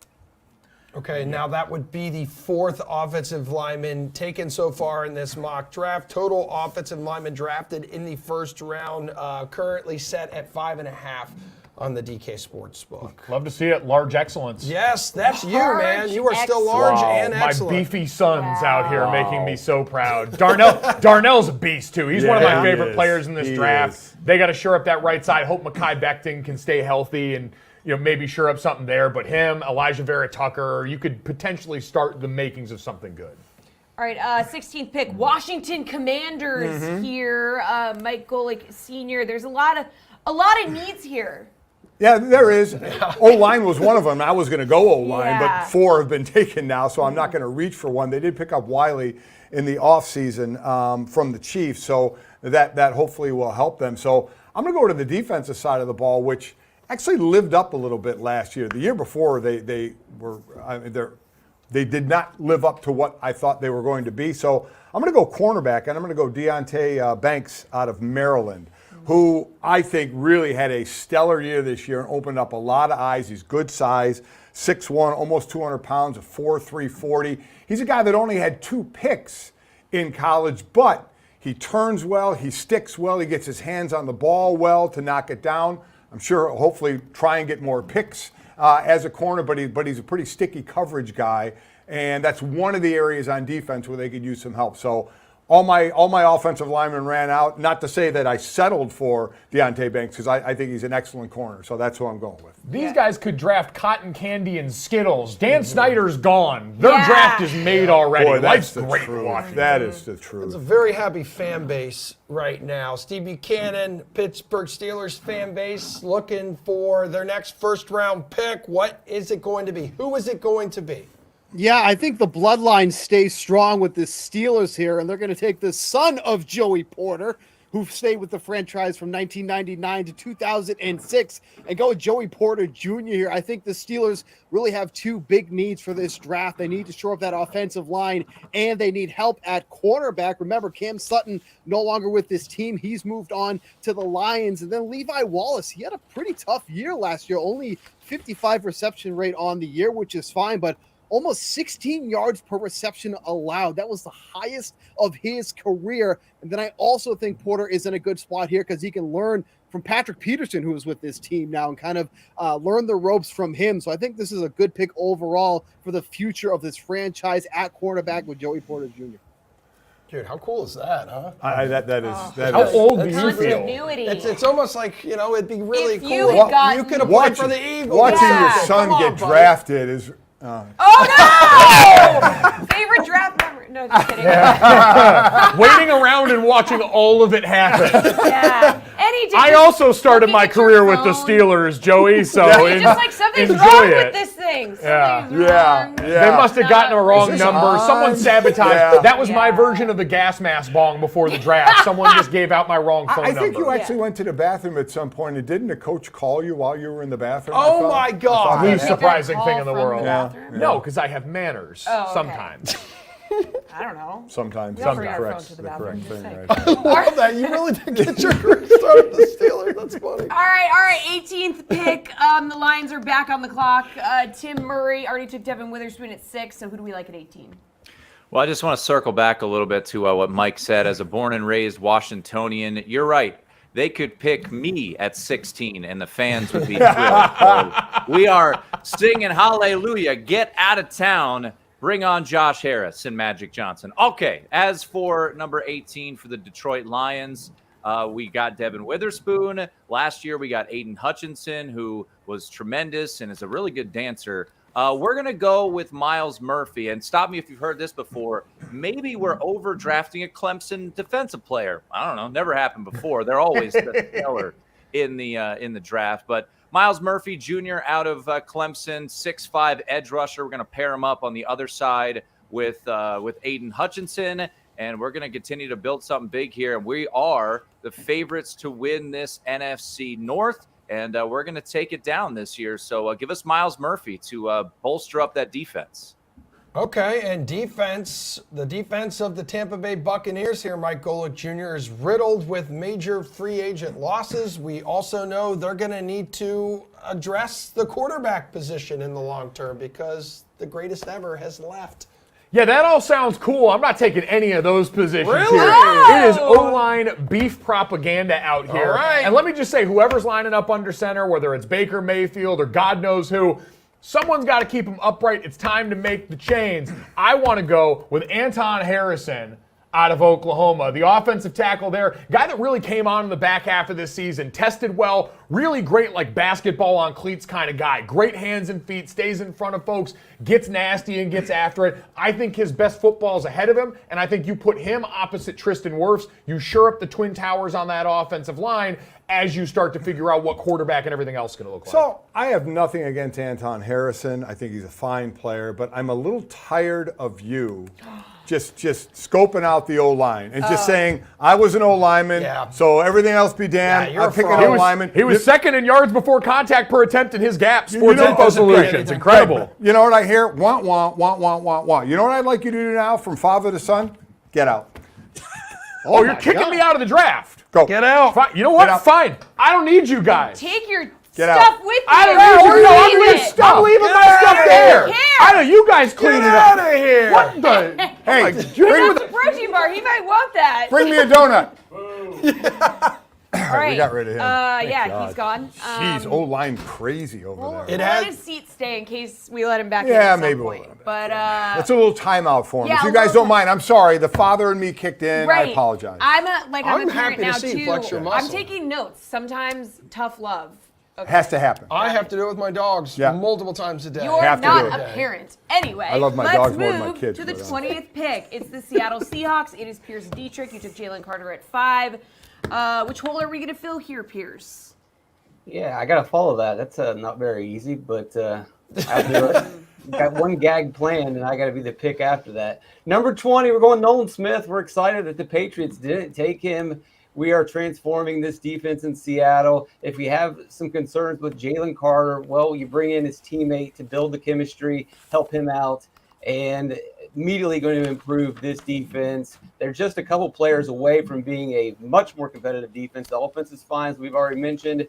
Okay, now that would be the 4th offensive lineman taken so far in this mock draft. Total offensive lineman drafted in the first round, currently set at 5.5 on the DK Sportsbook. Love to see it. Large excellence. Yes, that's you, Large man. You are still large Wow, and my excellent. beefy sons out here making me so proud. Darnell's a beast too. He's one of my Yeah, favorite he players is. in this He draft. is. They got to shore up that right side. Hope Mekhi Becton can stay healthy and maybe shore up something there. But him, Elijah Vera Tucker, you could potentially start the makings of something good. All right, 16th pick, Washington Commanders here. Mike Golick Sr. There's a lot of needs here. Yeah, there is. O-line was one of them. I was going to go O-line, Yeah. but 4 have been taken now, so I'm not going to reach for one. They did pick up Wiley in the offseason from the Chiefs, so that hopefully will help them. So I'm going to go to the defensive side of the ball, which actually lived up a little bit last year. The year before, they did not live up to what I thought they were going to be. So I'm going to go cornerback, and I'm going to go Deonte Banks out of Maryland, who I think really had a stellar year this year and opened up a lot of eyes. He's good size, 6'1", almost 200 pounds, a 4.3 40. He's a guy that only had 2 picks in college, but he turns well, he sticks well, he gets his hands on the ball well to knock it down. I'm sure hopefully try and get more picks as a corner, but he's a pretty sticky coverage guy, and that's one of the areas on defense where they could use some help. So all my offensive linemen ran out. Not to say that I settled for Deonte Banks because I think he's an excellent corner. So that's who I'm going with. These guys could draft cotton candy and Skittles. Dan Snyder's gone. Their Yeah. draft is made already. Boy, Life's that's the great truth. watching. That is the It's a truth. very happy fan base right now. Steve Buchanan, Pittsburgh Steelers fan base, looking for their next first-round pick. What is it going to be? Who is it going to be? Yeah, I think the bloodline stays strong with the Steelers here, and they're going to take the son of Joey Porter, who stayed with the franchise from 1999 to 2006, and go with Joey Porter Jr. here. I think the Steelers really have 2 big needs for this draft. They need to shore up that offensive line, and they need help at quarterback. Remember, Cam Sutton no longer with this team. He's moved on to the Lions. And then Levi Wallace, he had a pretty tough year last year, only 55 reception rate on the year, which is fine, but almost 16 yards per reception allowed. That was the highest of his career. And then I also think Porter is in a good spot here because he can learn from Patrick Peterson, who is with this team now, and kind of learn the ropes from him. So I think this is a good pick overall for the future of this franchise at cornerback with Joey Porter Jr. Dude, how cool is that, huh? That How is. old do you feel? Continuity. It's almost like, it'd be really If cool. you had gotten- You could have played for the Eagles. Watching Yeah. your son Come on, get buddy. drafted is. Oh no! Favorite draft memory? No, just kidding. Waiting around and watching all of it happen. Yeah. And he did I just also started looking my at your career with the phone. Steelers, Joey, so It's just like something's enjoy wrong it. with this thing. Yeah. Something's Yeah, wrong. yeah. They must have gotten a wrong this number. on? Someone sabotaged. Yeah. That was my Yeah. version of the gas mask bong before the draft. Someone just gave out my wrong phone I think number. you actually went to the bathroom at some point, and didn't the coach call you while you were in the bathroom? Oh I thought- my God. I thought Least that- surprising Call thing in the from world. the bathroom? No, because I have manners Oh, okay. sometimes. I don't know. Sometimes. don't bring our phone Correct. to the The bathroom, correct just thing, saying. right? I love that. You really did get your career started with the Steelers. That's funny. All right. 18th pick. The Lions are back on the clock. Tim Murray already took Devin Witherspoon at 6. So who do we like at 18? Well, I just want to circle back a little bit to what Mike said. As a born and raised Washingtonian, you're right. They could pick me at 16, and the fans would be thrilled. So We are singing hallelujah. Get out of town. Bring on Josh Harris and Magic Johnson. Okay, as for number 18 for the Detroit Lions, we got Devin Witherspoon. Last year, we got Aiden Hutchinson, who was tremendous and is a really good dancer. We're going to go with Myles Murphy. And stop me if you've heard this before. Maybe we're overdrafting a Clemson defensive player. I don't know. Never happened before. They're always stellar in the draft. But Myles Murphy Jr. out of Clemson, 6'5" edge rusher. We're going to pair him up on the other side with Aiden Hutchinson. And we're going to continue to build something big here. And we are the favorites to win this NFC North. And we're going to take it down this year. So give us Myles Murphy to bolster up that defense. Okay, and defense, the defense of the Tampa Bay Buccaneers here, Mike Golic Jr., is riddled with major free agent losses. We also know they're going to need to address the quarterback position in the long term because the greatest ever has left. Yeah, that all sounds cool. I'm not taking any of those positions Really? here. Oh! It is O-line beef propaganda out here. All right. And let me just say, whoever's lining up under center, whether it's Baker Mayfield or God knows who, someone's got to keep them upright. It's time to make the chains. I want to go with Anton Harrison out of Oklahoma, the offensive tackle there, guy that really came on in the back half of this season, tested well, really great like basketball on cleats kind of guy, great hands and feet, stays in front of folks, gets nasty and gets after it. I think his best football is ahead of him, and I think you put him opposite Tristan Wirfs, you shore up the Twin Towers on that offensive line as you start to figure out what quarterback and everything else is going to look like. So I have nothing against Anton Harrison. I think he's a fine player, but I'm a little tired of you just scoping out the O-line and just saying, I was an O-lineman, Yeah. so everything else be damned. you're I'm a picking fraud. O-lineman. He was second in yards before contact per attempt in his gap. Sports know- Info Solutions. Incredible. You know what I hear? Want, want, want, want, want, want. You know what I'd like you to do now from father to son? Get out. Oh, you're kicking me out of the draft. Go. Get out. Fine. You know what? Get out. Fine. I don't need you guys. Take your Get stuff out. with you. I don't need you. No, I'm Leave leaving it. stuff. I'm leaving Get my out stuff of there. here. I know you guys clean Get it up. out of here. What the? Hey, That's bring, a protein bar. He might want that. bring me a donut. All right. We got rid of him. Yeah, he's gone. Jeez, O-line crazy over We'll there. It let has- his seat stay in case we let him back in Yeah, at some maybe we'll point. let him back But That's a little timeout for him. Yeah, if you a guys little don't mind, I'm sorry. The father and me kicked in. right. I apologize. I'm a I'm parent happy to now see you too. flex your I'm muscle. taking notes. Sometimes tough love. Okay. Has to happen. I have to do it with my dogs Yeah. multiple times a day. You're have to not do it. a parent. Anyway, I love my let's dogs more move than my kids, to the but, 20th pick. It's the Seattle Seahawks. It is Pierce Dietrich. You took Jalen Carter at 5. Which hole are we going to fill here, Pierce? Yeah, I got to follow that. That's not very easy, but I'll do it. Got one gag planned, and I got to be the pick after that. Number 20, we're going Nolan Smith. We're excited that the Patriots didn't take him. We are transforming this defense in Seattle. If we have some concerns with Jalen Carter, well, you bring in his teammate to build the chemistry, help him out, and immediately going to improve this defense. They're just a couple players away from being a much more competitive defense. The offense is fine, as we've already mentioned.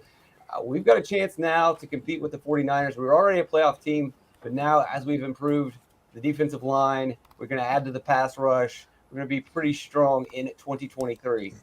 We've got a chance now to compete with the 49ers. We're already a playoff team, but now as we've improved the defensive line, we're going to add to the pass rush. We're going to be pretty strong in 2023.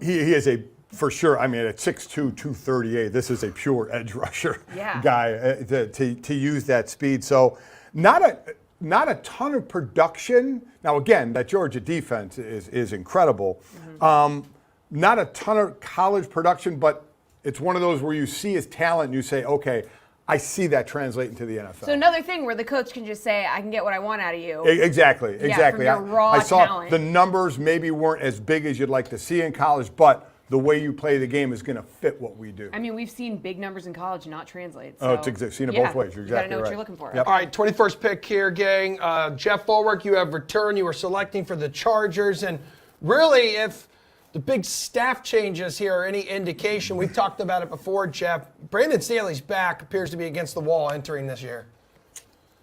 He is a, for sure, I mean, at 6'2", 238, this is a pure edge rusher Yeah. guy to use that speed. So not a ton of production. Now, again, that Georgia defense is incredible. Not a ton of college production, but it's one of those where you see his talent and you say, okay, I see that translating to the NFL. So another thing where the coach can just say, I can get what I want out of you. Exactly. from your raw I saw talent. the numbers maybe weren't as big as you'd like to see in college, but the way you play the game is going to fit what we do. I mean, we've seen big numbers in college not translate. Oh, So, it's seen it both ways. You're you gotta exactly know what right. you're looking for. Yep. All right, 21st pick here, gang. Jeff Fulwick, you have returned. You were selecting for the Chargers. And really, if the big staff changes here are any indication, we've talked about it before, Jeff, Brandon Staley's back appears to be against the wall entering this year.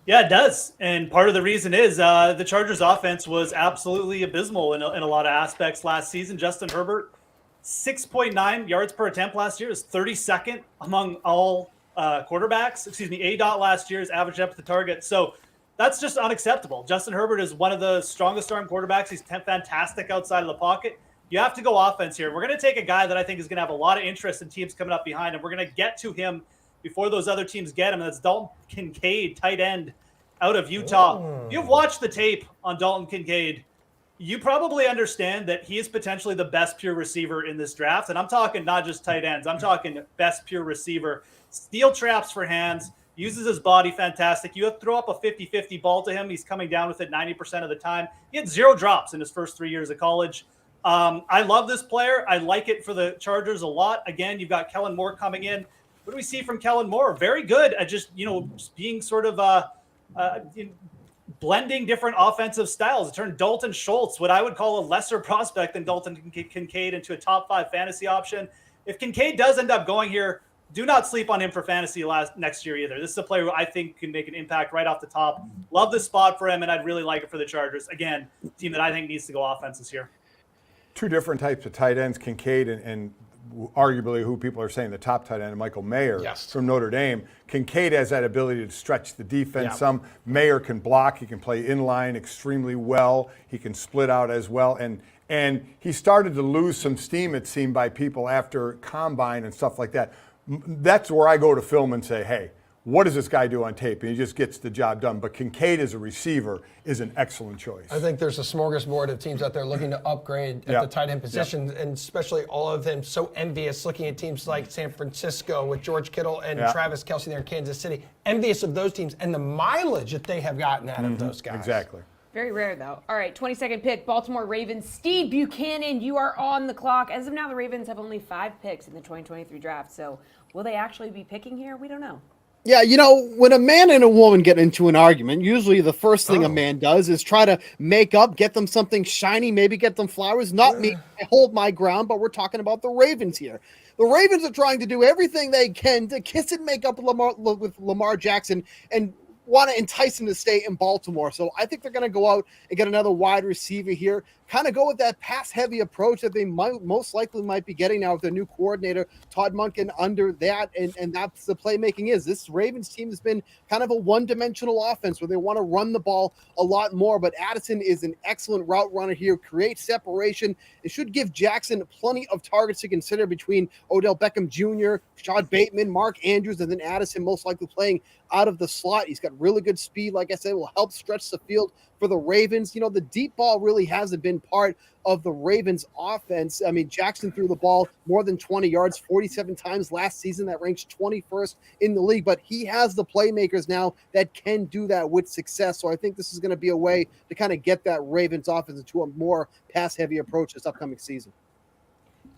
Yeah, it does. And part of the reason is the Chargers offense was absolutely abysmal in a lot of aspects last season. Justin Herbert, 6.9 yards per attempt last year, is 32nd among all quarterbacks. ADOT last year is average depth of target. So that's just unacceptable. Justin Herbert is one of the strongest arm quarterbacks. He's fantastic outside of the pocket. You have to go offense here. We're going to take a guy that I think is going to have a lot of interest in teams coming up behind him. We're going to get to him before those other teams get him. That's Dalton Kincaid, tight end out of Utah. If you've watched the tape on Dalton Kincaid, you probably understand that he is potentially the best pure receiver in this draft. And I'm talking not just tight ends. I'm talking best pure receiver. Steel traps for hands, uses his body fantastic. You have to throw up a 50-50 ball to him. He's coming down with it 90% of the time. He had 0 drops in his first 3 years of college. I love this player. I like it for the Chargers a lot. Again, you've got Kellen Moore coming in. What do we see from Kellen Moore? Very good at just, being sort of blending different offensive styles. It turned Dalton Schultz, what I would call a lesser prospect than Dalton Kincaid, into a top 5 fantasy option. If Kincaid does end up going here, do not sleep on him for fantasy next year either. This is a player who I think can make an impact right off the top. Love this spot for him, and I'd really like it for the Chargers. Again, team that I think needs to go offense this year. Two different types of tight ends, Kincaid and arguably who people are saying the top tight end, Michael Mayer from Notre Dame. Kincaid has that ability to stretch the defense some. Mayer can block. He can play inline extremely well. He can split out as well. And he started to lose some steam, it seemed, by people after combine and stuff like that. That's where I go to film and say, hey, what does this guy do on tape? And he just gets the job done. But Kincaid as a receiver is an excellent choice. I think there's a smorgasbord of teams out there looking to upgrade at the tight end position, and especially all of them so envious looking at teams like San Francisco with George Kittle and Travis Kelce there in Kansas City. Envious of those teams and the mileage that they have gotten out of those guys. Exactly. Very rare, though. All right, 22nd pick, Baltimore Ravens. Steve Buchanan, you are on the clock. As of now, the Ravens have only 5 picks in the 2023 draft. So will they actually be picking here? We don't know. Yeah, when a man and a woman get into an argument, usually the first thing a man does is try to make up, get them something shiny, maybe get them flowers. Not me. I hold my ground, but we're talking about the Ravens here. The Ravens are trying to do everything they can to kiss and make up with Lamar Jackson and want to entice him to stay in Baltimore. So I think they're going to go out and get another wide receiver here, kind of go with that pass-heavy approach that they most likely might be getting now with their new coordinator, Todd Monken, under that, and that's the playmaking is. This Ravens team has been kind of a one-dimensional offense where they want to run the ball a lot more, but Addison is an excellent route runner here, creates separation. It should give Jackson plenty of targets to consider between Odell Beckham Jr., Rashad Bateman, Mark Andrews, and then Addison most likely playing out of the slot. He's got really good speed. Like I said, will help stretch the field for the Ravens. The deep ball really hasn't been part of the Ravens offense. I mean, Jackson threw the ball more than 20 yards 47 times last season. That ranks 21st in the league, but he has the playmakers now that can do that with success. So I think this is going to be a way to kind of get that Ravens offense into a more pass-heavy approach this upcoming season.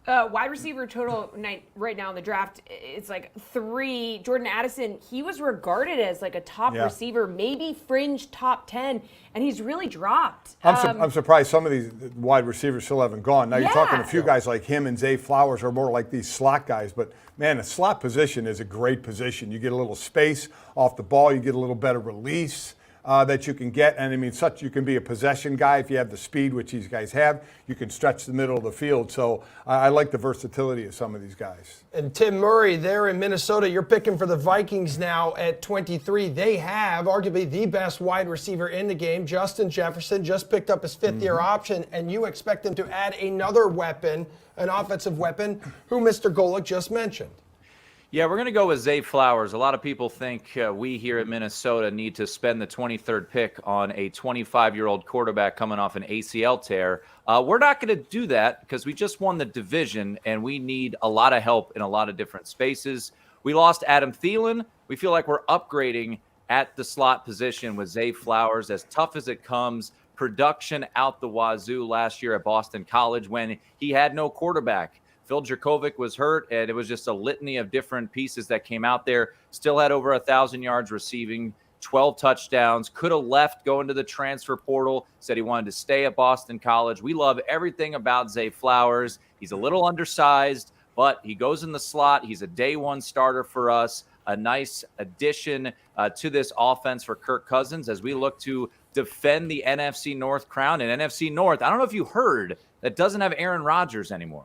Wide receiver total right now in the draft, it's like 3. Jordan Addison, he was regarded as like a top receiver, maybe fringe top 10, and he's really dropped. I'm surprised some of these wide receivers still haven't gone. Now you're talking a few guys like him and Zay Flowers are more like these slot guys, but man, a slot position is a great position. You get a little space off the ball, you get a little better release. That you can get, and I mean, you can be a possession guy if you have the speed, which these guys have. You can stretch the middle of the field. So I like the versatility of some of these guys. And Tim Murray there in Minnesota, you're picking for the Vikings now at 23. They have arguably the best wide receiver in the game. Justin Jefferson just picked up his 5th-year option, and you expect them to add another weapon, an offensive weapon, who Mr. Golic just mentioned. Yeah, we're going to go with Zay Flowers. A lot of people think we here at Minnesota need to spend the 23rd pick on a 25-year-old quarterback coming off an ACL tear. We're not going to do that because we just won the division, and we need a lot of help in a lot of different spaces. We lost Adam Thielen. We feel like we're upgrading at the slot position with Zay Flowers. As tough as it comes, production out the wazoo last year at Boston College when he had no quarterback. Phil Dracovic was hurt, and it was just a litany of different pieces that came out there. Still had over 1,000 yards receiving, 12 touchdowns, could have left going to the transfer portal, said he wanted to stay at Boston College. We love everything about Zay Flowers. He's a little undersized, but he goes in the slot. He's a day one starter for us, a nice addition to this offense for Kirk Cousins as we look to defend the NFC North crown. And NFC North, I don't know if you heard, that doesn't have Aaron Rodgers anymore.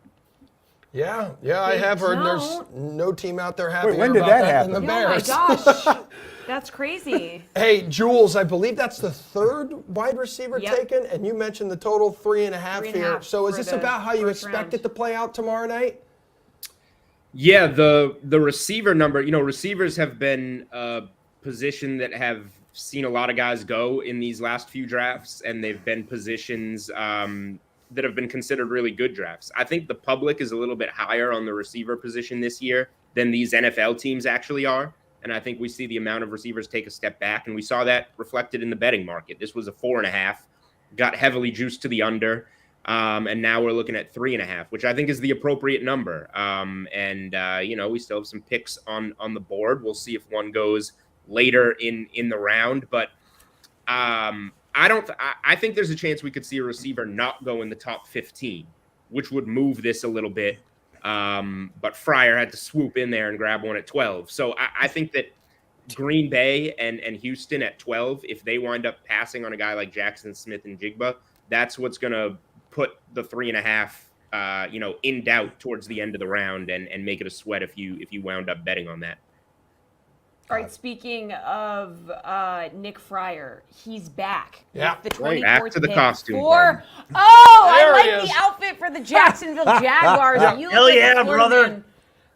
Yeah, I have heard there's no team out there happy when did about that that happen? than the Bears. Oh my gosh, that's crazy. Hey, Jules, I believe that's the 3rd wide receiver taken, and you mentioned the total 3.5 here. So is this about how you expect it to play out tomorrow night? Yeah, the receiver number, receivers have been a position that have seen a lot of guys go in these last few drafts, and they've been positions that have been considered really good drafts. I think the public is a little bit higher on the receiver position this year than these NFL teams actually are. And I think we see the amount of receivers take a step back, and we saw that reflected in the betting market. This was a 4.5, got heavily juiced to the under. And now we're looking at 3.5, which I think is the appropriate number. We still have some picks on the board. We'll see if one goes later in the round, but I think there's a chance we could see a receiver not go in the top 15, which would move this a little bit. But Fryer had to swoop in there and grab one at 12. So I think that Green Bay and Houston at 12, if they wind up passing on a guy like Jackson Smith and Jigba, that's what's going to put the 3.5, in doubt towards the end of the round and make it a sweat if you wound up betting on that. All right, speaking of Nick Fryer, he's back. Yeah. With the 24th Back to the pick costume for, party. There I he like is. the outfit for the Jacksonville Jaguars. Yeah. You look Hell like a yeah, Florida brother. man.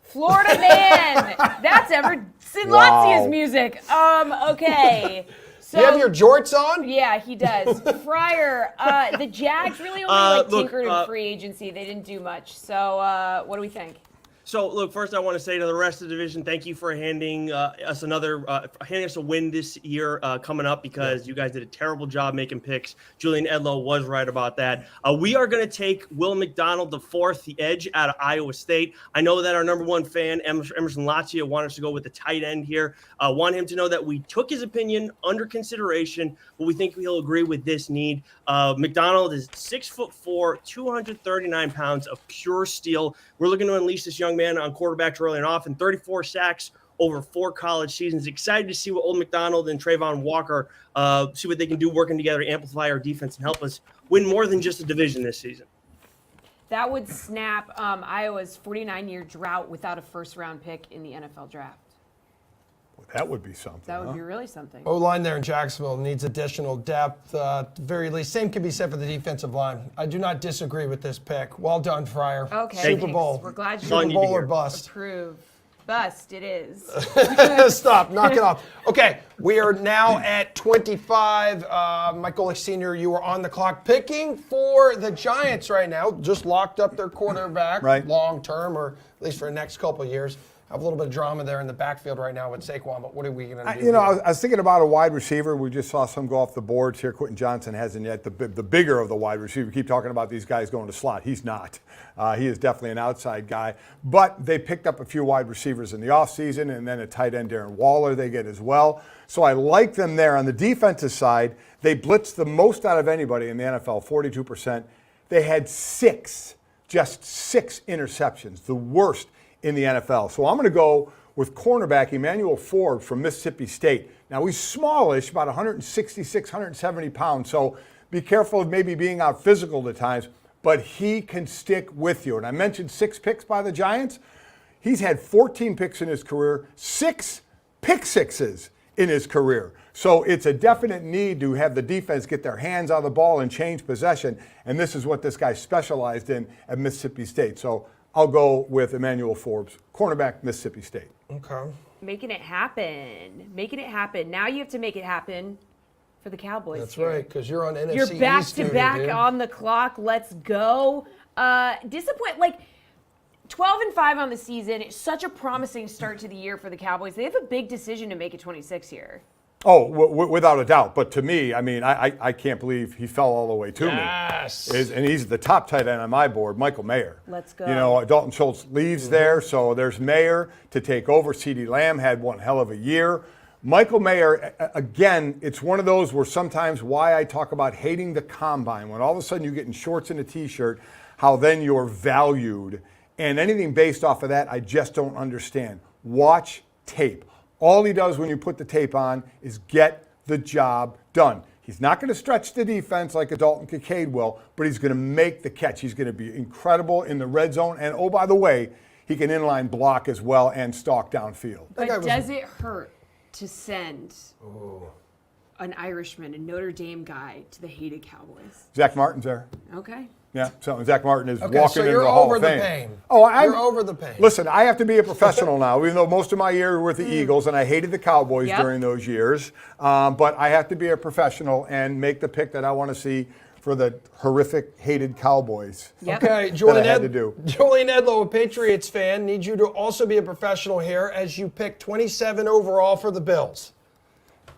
Florida man. That's Everson Latsia's music. Okay. So, You have your jorts on? yeah, he does. Fryer, the Jags really only Look, tinkered in free agency. They didn't do much. So what do we think? So, look, first I want to say to the rest of the division, thank you for handing us a win this year coming up, because you guys did a terrible job making picks. Julian Edlow was right about that. We are going to take Will McDonald, the fourth, the edge out of Iowa State. I know that our number one fan, Emerson Latzia, wanted us to go with the tight end here. Want him to know that we took his opinion under consideration, but we think he'll agree with this need. McDonald is 6'4", 239 pounds of pure steel. We're looking to unleash this young man on quarterbacks early and often. 34 sacks over 4 college seasons. Excited to see what Old McDonald and Trayvon Walker see what they can do working together to amplify our defense and help us win more than just a division this season. That would snap Iowa's 49-year drought without a first-round pick in the NFL draft. That would be something. That would be really something. O-line there in Jacksonville needs additional depth, at the very least. Same can be said for the defensive line. I do not disagree with this pick. Well done, Fryer. Okay. Super thanks. Bowl. We're glad all I you need Super to Bowl or hear. bust. approve. Bust, it is. Stop. Knock it off. Okay, we are now at 25. Mike Golick Sr., you are on the clock picking for the Giants right now. Just locked up their quarterback Right. long term, or at least for the next couple of years. Have a little bit of drama there in the backfield right now with Saquon, but what are we going to do? I was thinking about a wide receiver. We just saw some go off the boards here. Quentin Johnson hasn't yet. The bigger of the wide receiver. We keep talking about these guys going to slot. He's not. He is definitely an outside guy. But they picked up a few wide receivers in the offseason, and then a tight end, Darren Waller, they get as well. So I like them there. On the defensive side, they blitzed the most out of anybody in the NFL, 42%. They had just six interceptions, the worst in the NFL. So I'm going to go with cornerback Emmanuel Ford from Mississippi State. Now, he's smallish, about 166, 170 pounds, so be careful of maybe being out physical at times, but he can stick with you. And I mentioned 6 picks by the Giants. He's had 14 picks in his career, 6 pick sixes in his career. So it's a definite need to have the defense get their hands on the ball and change possession, and this is what this guy specialized in at Mississippi State. So I'll go with Emmanuel Forbes, cornerback, Mississippi State. Okay. Making it happen. Making it happen. Now you have to make it happen for the Cowboys. That's here. right, because you're on NFC You're back East to duty, back dude. on the clock. Let's go. Like 12-5 on the season. It's such a promising start to the year for the Cowboys. They have a big decision to make at 26 here. Oh, without a doubt. But to me, I mean, I can't believe he fell all the way to Yes. me. And he's the top tight end on my board, Michael Mayer. Let's go. You know, Dalton Schultz leaves there, so there's Mayer to take over. CeeDee Lamb had one hell of a year. Michael Mayer, again, it's one of those where sometimes why I talk about hating the combine, when all of a sudden you get in shorts and a T-shirt, how then you're valued. And anything based off of that, I just don't understand. Watch tape. All he does when you put the tape on is get the job done. He's not going to stretch the defense like a Dalton Kincaid will, but he's going to make the catch. He's going to be incredible in the red zone. And oh, by the way, he can inline block as well and stalk downfield. But guy was- does it hurt to send an Irishman, a Notre Dame guy, to the hated Cowboys? Zach Martin's there. Okay. Yeah, so Zach Martin is Okay, walking so into you're the Hall over of the Fame. pain. Oh, I'm You're over the pain. Listen, I have to be a professional now, even though most of my years were with the Eagles, and I hated the Cowboys Yep. during those years. But I have to be a professional and make the pick that I want to see for the horrific, hated Cowboys. Yep. Okay, That I had to do. Julian Edlow, a Patriots fan, needs you to also be a professional here as you pick 27 overall for the Bills.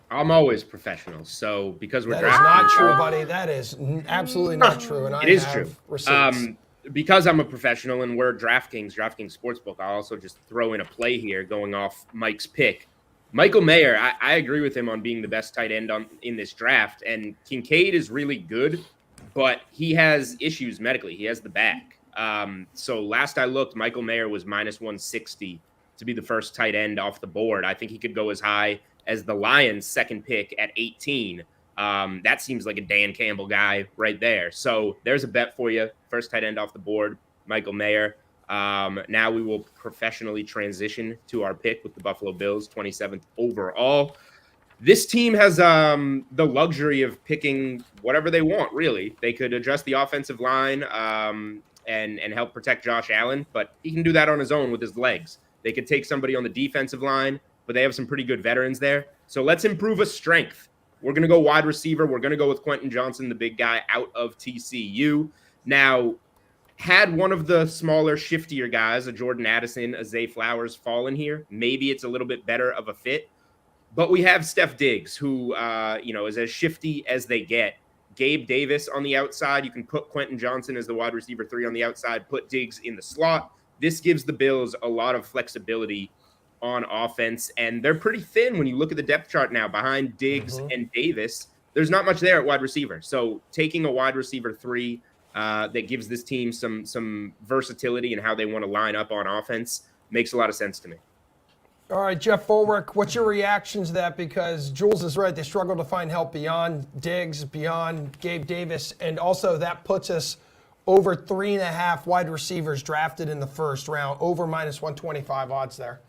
I'm always professional. So because we're That is drafting, not true, buddy. That is absolutely not true. And it is have true. receipts. Because I'm a professional and we're DraftKings Sportsbook, I'll also just throw in a play here going off Mike's pick. Michael Mayer, I agree with him on being the best tight end in this draft. And Kincaid is really good, but he has issues medically. He has the back. So last I looked, Michael Mayer was minus 160 to be the first tight end off the board. I think he could go as high as the Lions' second pick at 18. That seems like a Dan Campbell guy right there. So there's a bet for you. First tight end off the board, Michael Mayer. Now we will professionally transition to our pick with the Buffalo Bills, 27th overall. This team has the luxury of picking whatever they want, really. They could address the offensive line and help protect Josh Allen, but he can do that on his own with his legs. They could take somebody on the defensive line, but they have some pretty good veterans there. So let's improve a strength. We're going to go wide receiver. We're going to go with Quentin Johnson, the big guy out of TCU. Now, had one of the smaller, shiftier guys, a Jordan Addison, a Zay Flowers, fallen here, maybe it's a little bit better of a fit. But we have Steph Diggs, who is as shifty as they get. Gabe Davis on the outside. You can put Quentin Johnson as the wide receiver 3 on the outside, put Diggs in the slot. This gives the Bills a lot of flexibility on offense, and they're pretty thin when you look at the depth chart now behind Diggs and Davis. There's not much there at wide receiver. So taking a wide receiver 3 that gives this team some versatility in how they want to line up on offense makes a lot of sense to me. All right, Jeff Fulrick, what's your reaction to that? Because Jules is right. They struggle to find help beyond Diggs, beyond Gabe Davis, and also that puts us over 3.5 wide receivers drafted in the first round, over minus 125 odds there.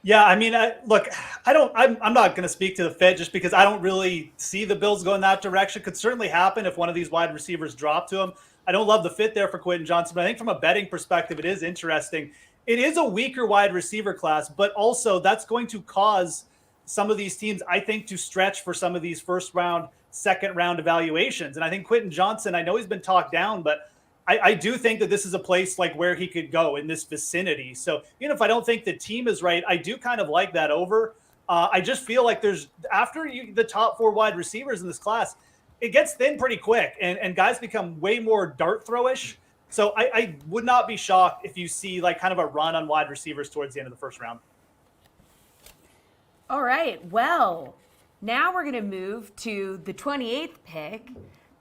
Yeah, I mean, I'm not going to speak to the fit just because I don't really see the Bills going that direction. Could certainly happen if one of these wide receivers drop to him. I don't love the fit there for Quentin Johnson, but I think from a betting perspective, it is interesting. It is a weaker wide receiver class, but also that's going to cause some of these teams, I think, to stretch for some of these first round, second round evaluations. And I think Quentin Johnson, I know he's been talked down, but I do think that this is a place like where he could go in this vicinity. So even if I don't think the team is right, I do kind of like that over. I just feel like the top 4 wide receivers in this class, it gets thin pretty quick and guys become way more dart throwish. So I would not be shocked if you see like kind of a run on wide receivers towards the end of the first round. All right. Well, now we're going to move to the 28th pick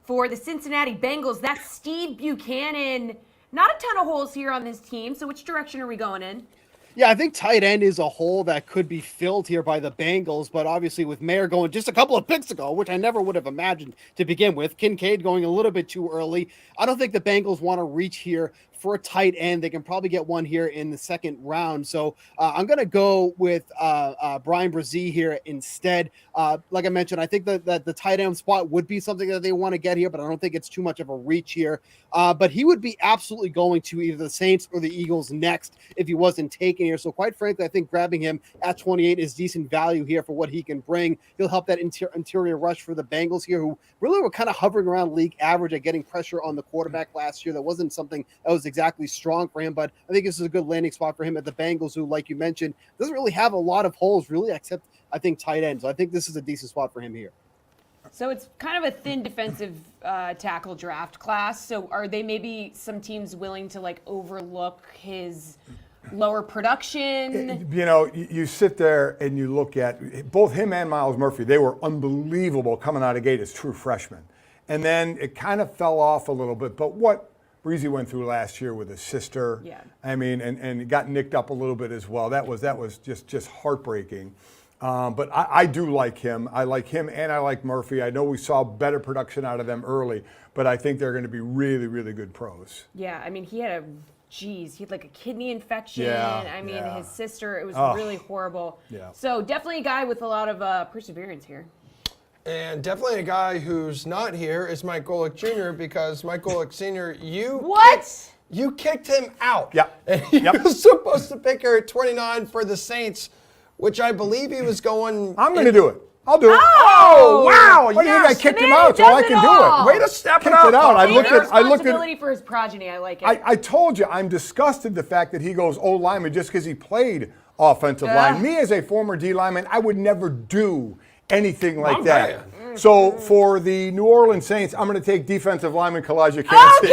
for the Cincinnati Bengals. That's Steve Buchanan. Not a ton of holes here on this team. So which direction are we going in? Yeah, I think tight end is a hole that could be filled here by the Bengals, but obviously with Mayer going just a couple of picks ago, which I never would have imagined to begin with, Kincaid going a little bit too early, I don't think the Bengals want to reach here for a tight end. They can probably get one here in the second round. So I'm going to go with Brian Brzee here instead. Like I mentioned, I think that the tight end spot would be something that they want to get here, but I don't think it's too much of a reach here. But he would be absolutely going to either the Saints or the Eagles next if he wasn't taken here. So quite frankly, I think grabbing him at 28 is decent value here for what he can bring. He'll help that interior rush for the Bengals here, who really were kind of hovering around league average at getting pressure on the quarterback last year. That wasn't something that was exactly strong for him, but I think this is a good landing spot for him at the Bengals, who, like you mentioned, doesn't really have a lot of holes really, except I think tight end. So I think this is a decent spot for him here. So it's kind of a thin defensive tackle draft class. So are they maybe some teams willing to like overlook his lower production? You know, you sit there and you look at both him and Myles Murphy. They were unbelievable coming out of the gate as true freshmen. And then it kind of fell off a little bit. But what Breezy went through last year with his sister, Yeah. I mean, and it got nicked up a little bit as well. That was just heartbreaking. But I do like him. I like him and I like Murphy. I know we saw better production out of them early, but I think they're going to be really, really good pros. Yeah, I mean, he had like a kidney infection. Yeah, I mean, yeah. his sister, it was Oh. really horrible. Yeah. So definitely a guy with a lot of perseverance here. And definitely a guy who's not here is Mike Golick Jr. because Mike Golick Sr., you kicked him out. Yep. And he Yep. was supposed to pick her at 29 for the Saints, which I believe he was going. I'm going to do it. I'll do it. Oh, wow. What do you think? I kicked him man out, so does I it can do all. it. Way to step it Kicked up. it out. I Taking looked at. responsibility for his progeny. I like it. I told you, I'm disgusted the fact that he goes O lineman just because he played offensive line. Me as a former D lineman, I would never do anything like that. So for the New Orleans Saints, I'm going to take defensive lineman Kalijah Kancey.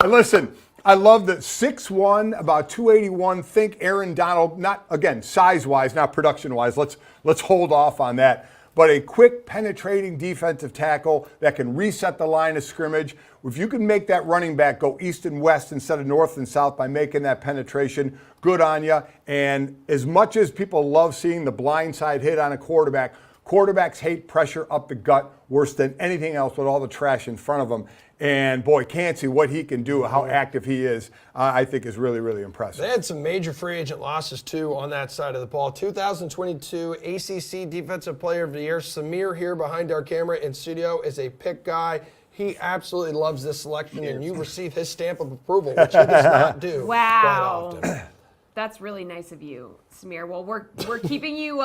And listen, I love that 6'1", about 281. Think Aaron Donald, not again size-wise, not production-wise. Let's hold off on that. But a quick, penetrating defensive tackle that can reset the line of scrimmage. If you can make that running back go east and west instead of north and south by making that penetration, good on you. And as much as people love seeing the blind side hit on a quarterback, quarterbacks hate pressure up the gut worse than anything else with all the trash in front of them. And boy, Kancey, what he can do, how active he is, I think is really, really impressive. They had some major free agent losses, too, on that side of the ball. 2022 ACC Defensive Player of the Year. Samir here behind our camera in studio is a pick guy. He absolutely loves this selection, and you receive his stamp of approval, which he does not do Wow. quite often. That's really nice of you, Samir. Well, we're keeping you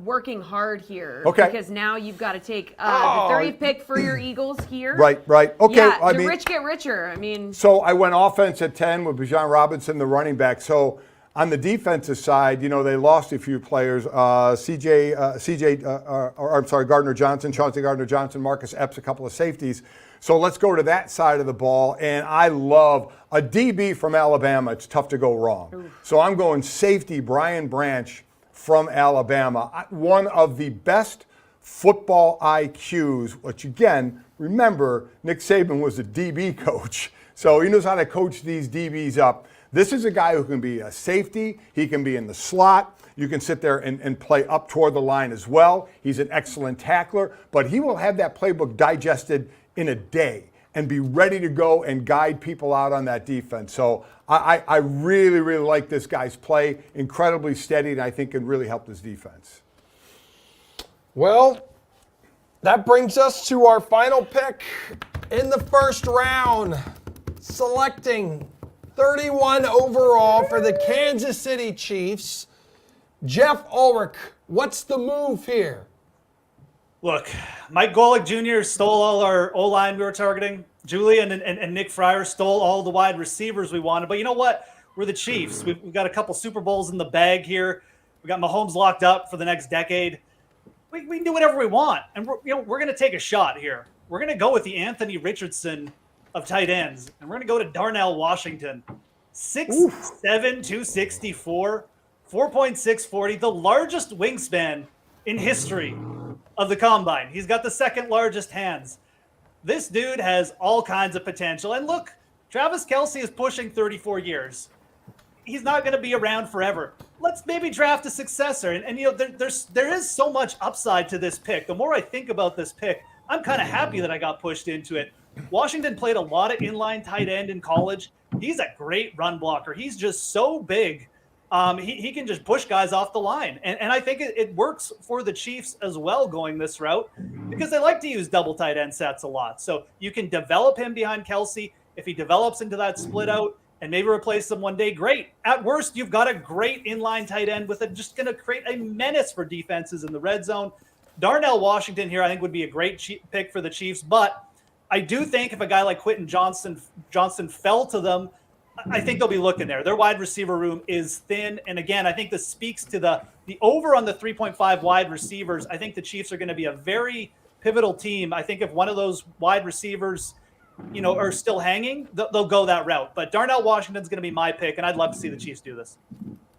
working hard here. Okay. Because now you've got to take the 30th pick for your Eagles here. Right. Okay. Yeah, the rich get richer. I mean. So I went offense at 10 with Bijan Robinson, the running back. So on the defensive side, they lost a few players. Gardner Johnson, Chauncey Gardner Johnson, Marcus Epps, a couple of safeties. So let's go to that side of the ball. And I love a DB from Alabama. It's tough to go wrong. So I'm going safety Brian Branch from Alabama. One of the best football IQs, which again, remember, Nick Saban was a DB coach. So he knows how to coach these DBs up. This is a guy who can be a safety. He can be in the slot. You can sit there and play up toward the line as well. He's an excellent tackler, but he will have that playbook digested in a day and be ready to go and guide people out on that defense. So I really, really like this guy's play. Incredibly steady, and I think can really help this defense. Well, that brings us to our final pick in the first round. Selecting 31 overall for the Kansas City Chiefs, Jeff Ulrich. What's the move here? Look, Mike Golick Jr. stole all our O-line we were targeting. Julian and Nick Fryer stole all the wide receivers we wanted. But you know what? We're the Chiefs. We've got a couple Super Bowls in the bag here. We got Mahomes locked up for the next decade. We can do whatever we want. And we're going to take a shot here. We're going to go with the Anthony Richardson of tight ends. And we're going to go to Darnell Washington. 6'7", 264, 4.640, the largest wingspan in history of the combine. He's got the second largest hands. This dude has all kinds of potential. And look, Travis Kelce is pushing 34 years. He's not going to be around forever. Let's maybe draft a successor. And there is so much upside to this pick. The more I think about this pick, I'm kind of happy that I got pushed into it. Washington played a lot of inline tight end in college. He's a great run blocker. He's just so big. He can just push guys off the line. And I think it works for the Chiefs as well going this route because they like to use double tight end sets a lot. So you can develop him behind Kelce. If he develops into that split out and maybe replace them one day, great. At worst, you've got a great inline tight end with it, just going to create a menace for defenses in the red zone. Darnell Washington here, I think, would be a great pick for the Chiefs. But I do think if a guy like Quentin Johnson fell to them, I think they'll be looking there. Their wide receiver room is thin. And again, I think this speaks to the over on the 3.5 wide receivers. I think the Chiefs are going to be a very pivotal team. I think if one of those wide receivers, are still hanging, they'll go that route. But Darnell Washington's going to be my pick, and I'd love to see the Chiefs do this.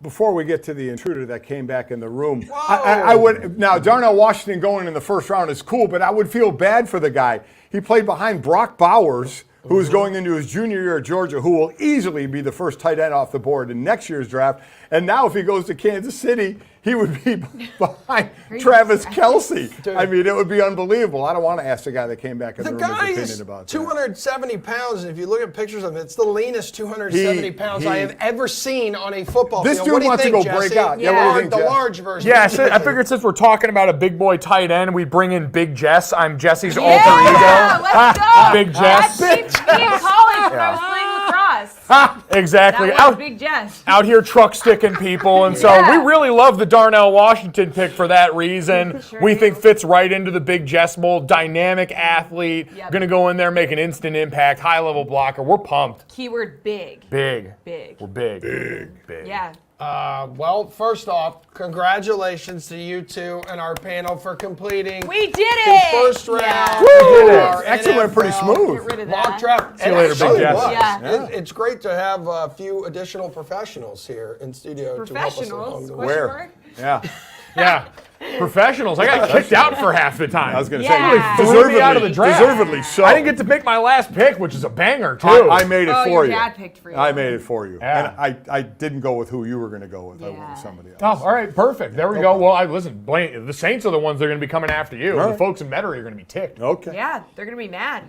Before we get to the intruder that came back in the room, I would now Darnell Washington going in the first round is cool, but I would feel bad for the guy. He played behind Brock Bowers, who is going into his junior year at Georgia, who will easily be the first tight end off the board in next year's draft. And now if he goes to Kansas City, he would be behind Travis Kelsey. I mean, it would be unbelievable. I don't want to ask the guy that came back in the The room guy his is opinion about that. 270 pounds, and if you look at pictures of him, it's the leanest 270 pounds I have ever seen on a football This field. dude What do you wants to think, go break Jesse? out. Yeah, what do you think, the Jeff? large version. Yeah, What do you I think? figured since we're talking about a big boy tight end, we bring in Big Jess. I'm Jesse's Yeah, alter let's go. Big Jess. That's me in college when I was playing lacrosse. ego. Exactly. That was Big Jess. Out here truck sticking people, and so Yeah. we really love the Darnell Washington pick for that reason. Sure We do. think fits right into the Big Jess mold. Dynamic athlete, Yep. gonna go in there, make an instant impact, high level blocker. We're pumped. Keyword big. Big. Big. We're big. Big. Yeah. Well, first off, congratulations to you two and our panel for completing We did the it. first round. Yeah. of our Actually went pretty NFL smooth. Get rid of mock that. draft. See you It later, Big actually Jess. was. Yeah. It's great to have a few additional professionals here in studio to help us along Professionals? the Question way. Where? mark? Yeah. Yeah. Professionals. I got kicked out for half the time. I was going to Yeah. say, Threw me out of the draft. deservedly so. I didn't get to pick my last pick, which is a banger too. I made it Oh, for your you. dad picked for you. I made it for you. Yeah. And I didn't go with who you were going to go with. I went Yeah. with somebody else. Oh, all right, perfect. There we go. Well, listen, the Saints are the ones that are going to be coming after you. All The right. folks in Metairie are going to be ticked. Okay. Yeah, they're gonna be mad.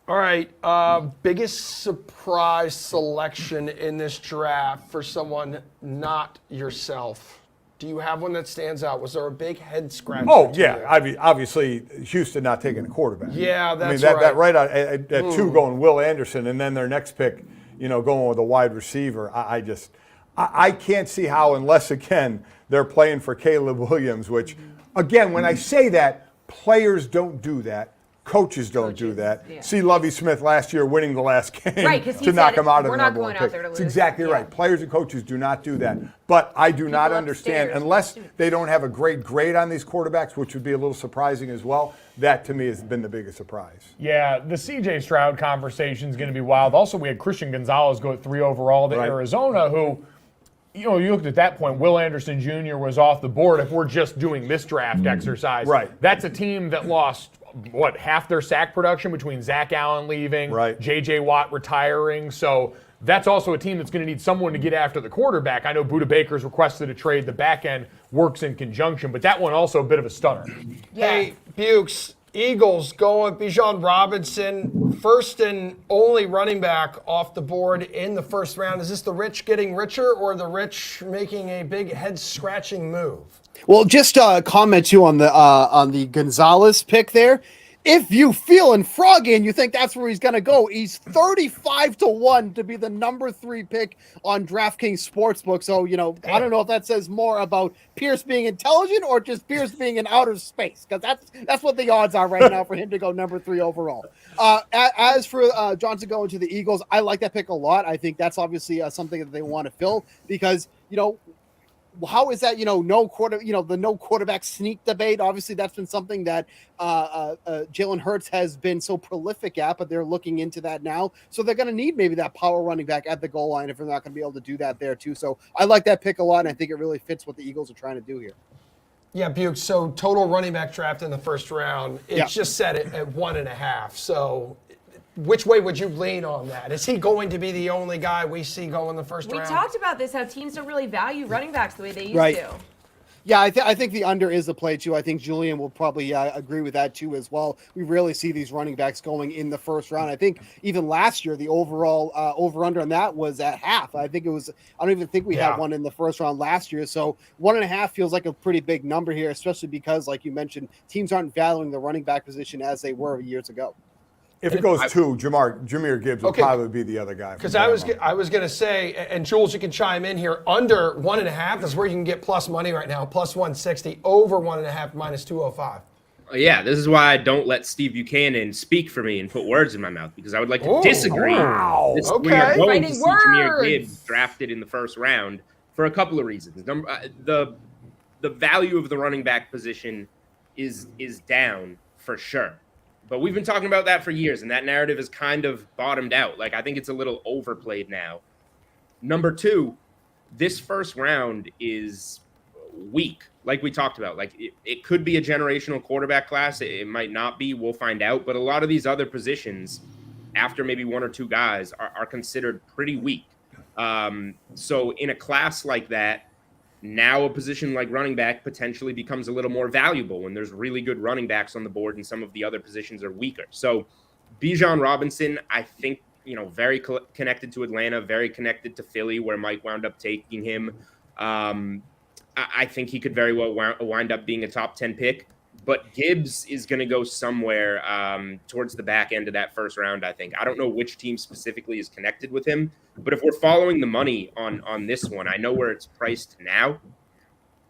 All right, biggest surprise selection in this draft for someone not yourself. Do you have one that stands out? Was there a big head scratcher? Oh, to yeah. Obviously, Houston not taking a quarterback. Yeah, I mean, that's that right. right at two going Will Anderson, and then their next pick, going with a wide receiver. I can't see how, unless, again, they're playing for Caleb Williams, which, again, when I say that, players don't do that. Coaches don't do that. yeah. See Lovie Smith last year winning the last game Right, 'cause he to knock said, him out of "We're the not number one going out pick. there to That's lose." exactly Yeah. right. Players and coaches do not do that. But I do not People understand, upstairs. unless they don't have a great grade on these quarterbacks, which would be a little surprising as well. That, to me, has been the biggest surprise. Yeah, the CJ Stroud conversation is going to be wild. Also, we had Christian Gonzalez go at 3 overall to Right. Arizona, who, you looked at that point, Will Anderson Jr. was off the board. If we're just doing this draft exercise, Right. That's a team that lost, half their sack production between Zach Allen leaving, Right. J.J. Watt retiring. So that's also a team that's going to need someone to get after the quarterback. I know Budda Baker's requested a trade. The back end works in conjunction, but that one also a bit of a stunner. Hey, Bukes, Eagles going Bijan Robinson, first and only running back off the board in the first round. Is this the rich getting richer or the rich making a big head-scratching move? Well, just a comment too on the Gonzalez pick there. If you feeling froggy and you think that's where he's going to go, he's 35-1 to be the number 3 pick on DraftKings Sportsbook. So, I don't know if that says more about Pierce being intelligent or just Pierce being in outer space, because that's what the odds are right now for him to go number 3 overall. As for Johnson going to the Eagles, I like that pick a lot. I think that's obviously something that they want to fill because, how is that, the no quarterback sneak debate? Obviously, that's been something that Jalen Hurts has been so prolific at, but they're looking into that now. So they're going to need maybe that power running back at the goal line if they're not going to be able to do that there too. So I like that pick a lot, and I think it really fits what the Eagles are trying to do here. Yeah, Buke, so total running back draft in the first round, it's just set it at 1.5. So which way would you lean on that? Is he going to be the only guy we see go in the first We round? talked about this, how teams don't really value running backs the way they used Right. to. Yeah, I think the under is the play too. I think Julian will probably agree with that too as well. We rarely see these running backs going in the first round. I think even last year the overall over-under on that was at half. I don't even think we had one in the first round last year. So 1.5 feels like a pretty big number here, especially because, like you mentioned, teams aren't valuing the running back position as they were years ago. If it goes 2, Jahmyr Gibbs will Okay. probably be the other guy. Because I was going to say, and Jules, you can chime in here, under 1.5 is where you can get plus money right now, plus 160, over 1.5, minus 205. Yeah, this is why I don't let Steve Buchanan speak for me and put words in my mouth, because I would like to disagree. wow. We Okay. are going Fighting to see Jahmyr words. Gibbs drafted in the first round for a couple of reasons. The value of the running back position is down for sure. But we've been talking about that for years, and that narrative has kind of bottomed out. Like, I think it's a little overplayed now. Number 2, this first round is weak, like we talked about. Like, it could be a generational quarterback class. It might not be. We'll find out. But a lot of these other positions, after maybe 1 or 2 guys, are considered pretty weak. So in a class like that, now a position like running back potentially becomes a little more valuable when there's really good running backs on the board and some of the other positions are weaker. So Bijan Robinson, I think, very connected to Atlanta, very connected to Philly, where Mike wound up taking him. I think he could very well wind up being a top 10 pick. But Gibbs is going to go somewhere towards the back end of that first round, I think. I don't know which team specifically is connected with him, but if we're following the money on this one, I know where it's priced now.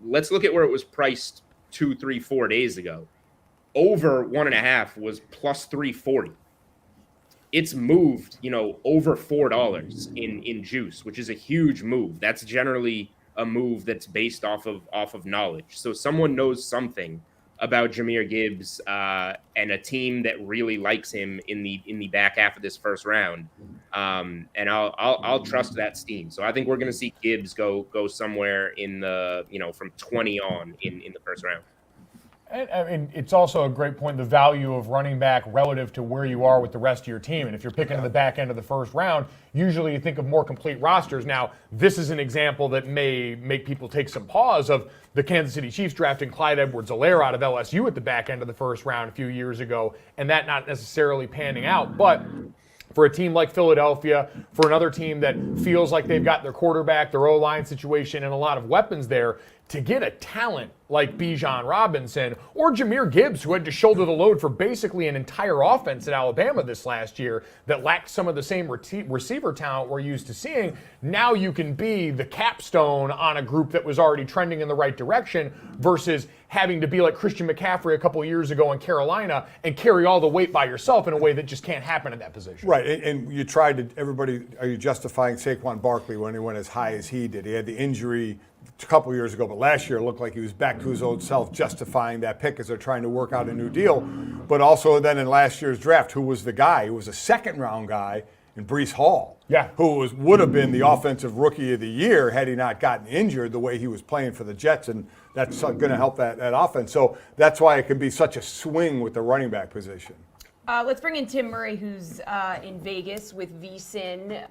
Let's look at where it was priced 2, 3, 4 days ago. Over 1.5 was plus 340. It's moved, over $4 in juice, which is a huge move. That's generally a move that's based off of knowledge. So someone knows something about Jahmyr Gibbs and a team that really likes him in the back half of this first round, and I'll trust that steam. So I think we're going to see Gibbs go somewhere in the from 20 on in the first round. And, I mean, it's also a great point, the value of running back relative to where you are with the rest of your team. And if you're picking in the back end of the first round, usually you think of more complete rosters. Now, this is an example that may make people take some pause of the Kansas City Chiefs drafting Clyde Edwards-Helaire out of LSU at the back end of the first round a few years ago, and that not necessarily panning out. But for a team like Philadelphia, for another team that feels like they've got their quarterback, their O-line situation, and a lot of weapons there, to get a talent like Bijan Robinson or Jahmyr Gibbs, who had to shoulder the load for basically an entire offense at Alabama this last year that lacked some of the same receiver talent we're used to seeing, now you can be the capstone on a group that was already trending in the right direction versus having to be like Christian McCaffrey a couple of years ago in Carolina and carry all the weight by yourself in a way that just can't happen in that position. Right, and you tried to, are you justifying Saquon Barkley when he went as high as he did? He had the injury a couple years ago, but last year it looked like he was back to his old self, justifying that pick as they're trying to work out a new deal. But also then in last year's draft, who was the guy? Who was a second-round guy in Breece Hall, who would have been the offensive rookie of the year had he not gotten injured the way he was playing for the Jets, and that's going to help that offense. So that's why it can be such a swing with the running back position. Let's bring in Tim Murray, who's in Vegas with VSiN.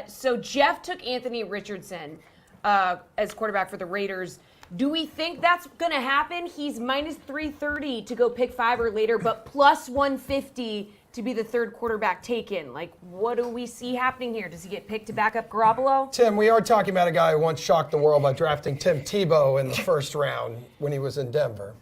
So Jeff took Anthony Richardson as quarterback for the Raiders. Do we think that's going to happen? He's minus 330 to go pick 5 or later, but plus 150 to be the third quarterback taken. Like, what do we see happening here? Does he get picked to back up Garoppolo? Tim, we are talking about a guy who once shocked the world by drafting Tim Tebow in the first round when he was in Denver.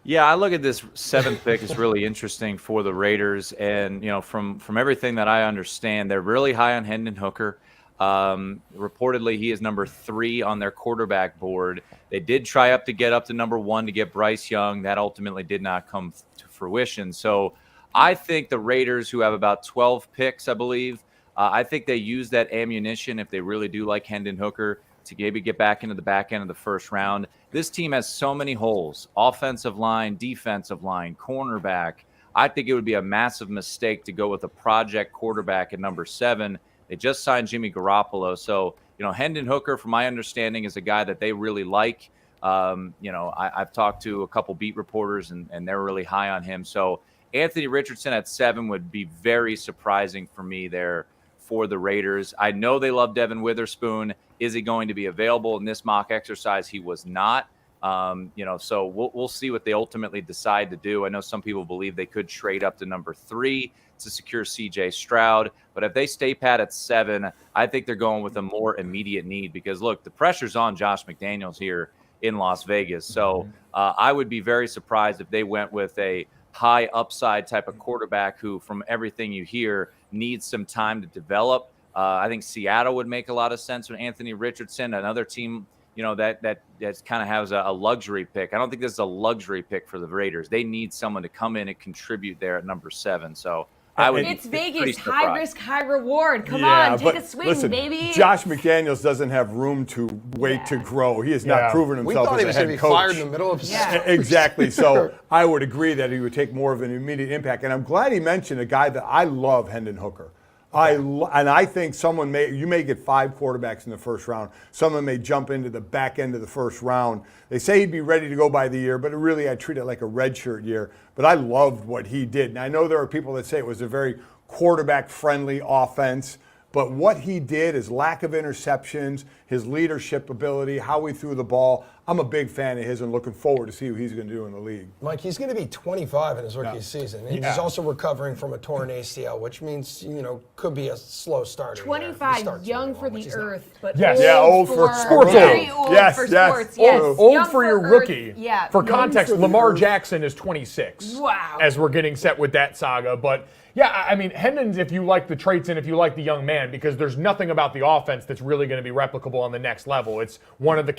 Yeah, I look at this 7th pick is really interesting for the Raiders, and from everything that I understand, they're really high on Hendon Hooker. Reportedly, he is number 3 on their quarterback board. They did try to get up to number 1 to get Bryce Young. That ultimately did not come to fruition. So I think the Raiders, who have about 12 picks, I believe, I think they use that ammunition if they really do like Hendon Hooker to maybe get back into the back end of the first round. This team has so many holes: offensive line, defensive line, cornerback. I think it would be a massive mistake to go with a project quarterback at number 7. They just signed Jimmy Garoppolo. So, Hendon Hooker, from my understanding, is a guy that they really like. I've talked to a couple beat reporters, and they're really high on him. So Anthony Richardson at 7 would be very surprising for me there for the Raiders. I know they love Devin Witherspoon. Is he going to be available in this mock exercise? He was not. So we'll see what they ultimately decide to do. I know some people believe they could trade up to number 3 to secure C.J. Stroud. But if they stay pat at 7, I think they're going with a more immediate need because, look, the pressure's on Josh McDaniels here in Las Vegas. So I would be very surprised if they went with a high upside type of quarterback who, from everything you hear, needs some time to develop. I think Seattle would make a lot of sense with Anthony Richardson, another team that kind of has a luxury pick. I don't think this is a luxury pick for the Raiders. They need someone to come in and contribute there at number 7. So it's Vegas, high risk, high reward. Come on, take a swing, listen, baby. Josh McDaniels doesn't have room to wait to grow. He has not proven himself as a head coach. We thought he was going to be fired in the middle of season. Exactly. So I would agree that he would take more of an immediate impact. And I'm glad he mentioned a guy that I love, Hendon Hooker. And I think you may get 5 quarterbacks in the first round. Someone may jump into the back end of the first round. They say he'd be ready to go by the year, but really I treat it like a redshirt year. But I loved what he did. And I know there are people that say it was a very quarterback-friendly offense, But what he did, his lack of interceptions, his leadership ability, how he threw the ball, I'm a big fan of his and looking forward to see what he's going to do in the league. Mike, he's going to be 25 in his rookie season. He's also recovering from a torn ACL, which means, could be a slow start. 25, young for the earth, but Yes. old Yeah, old for sports. Very old Yes, for yes. sports. Yes. Old Young for your Earth, rookie. Yeah. For young context, for the Lamar Earth. Jackson is 26. Wow. As we're getting set with that saga. But yeah, I mean, Hendon's, if you like the traits and if you like the young man, because there's nothing about the offense that's really going to be replicable on the next level. It's one of the,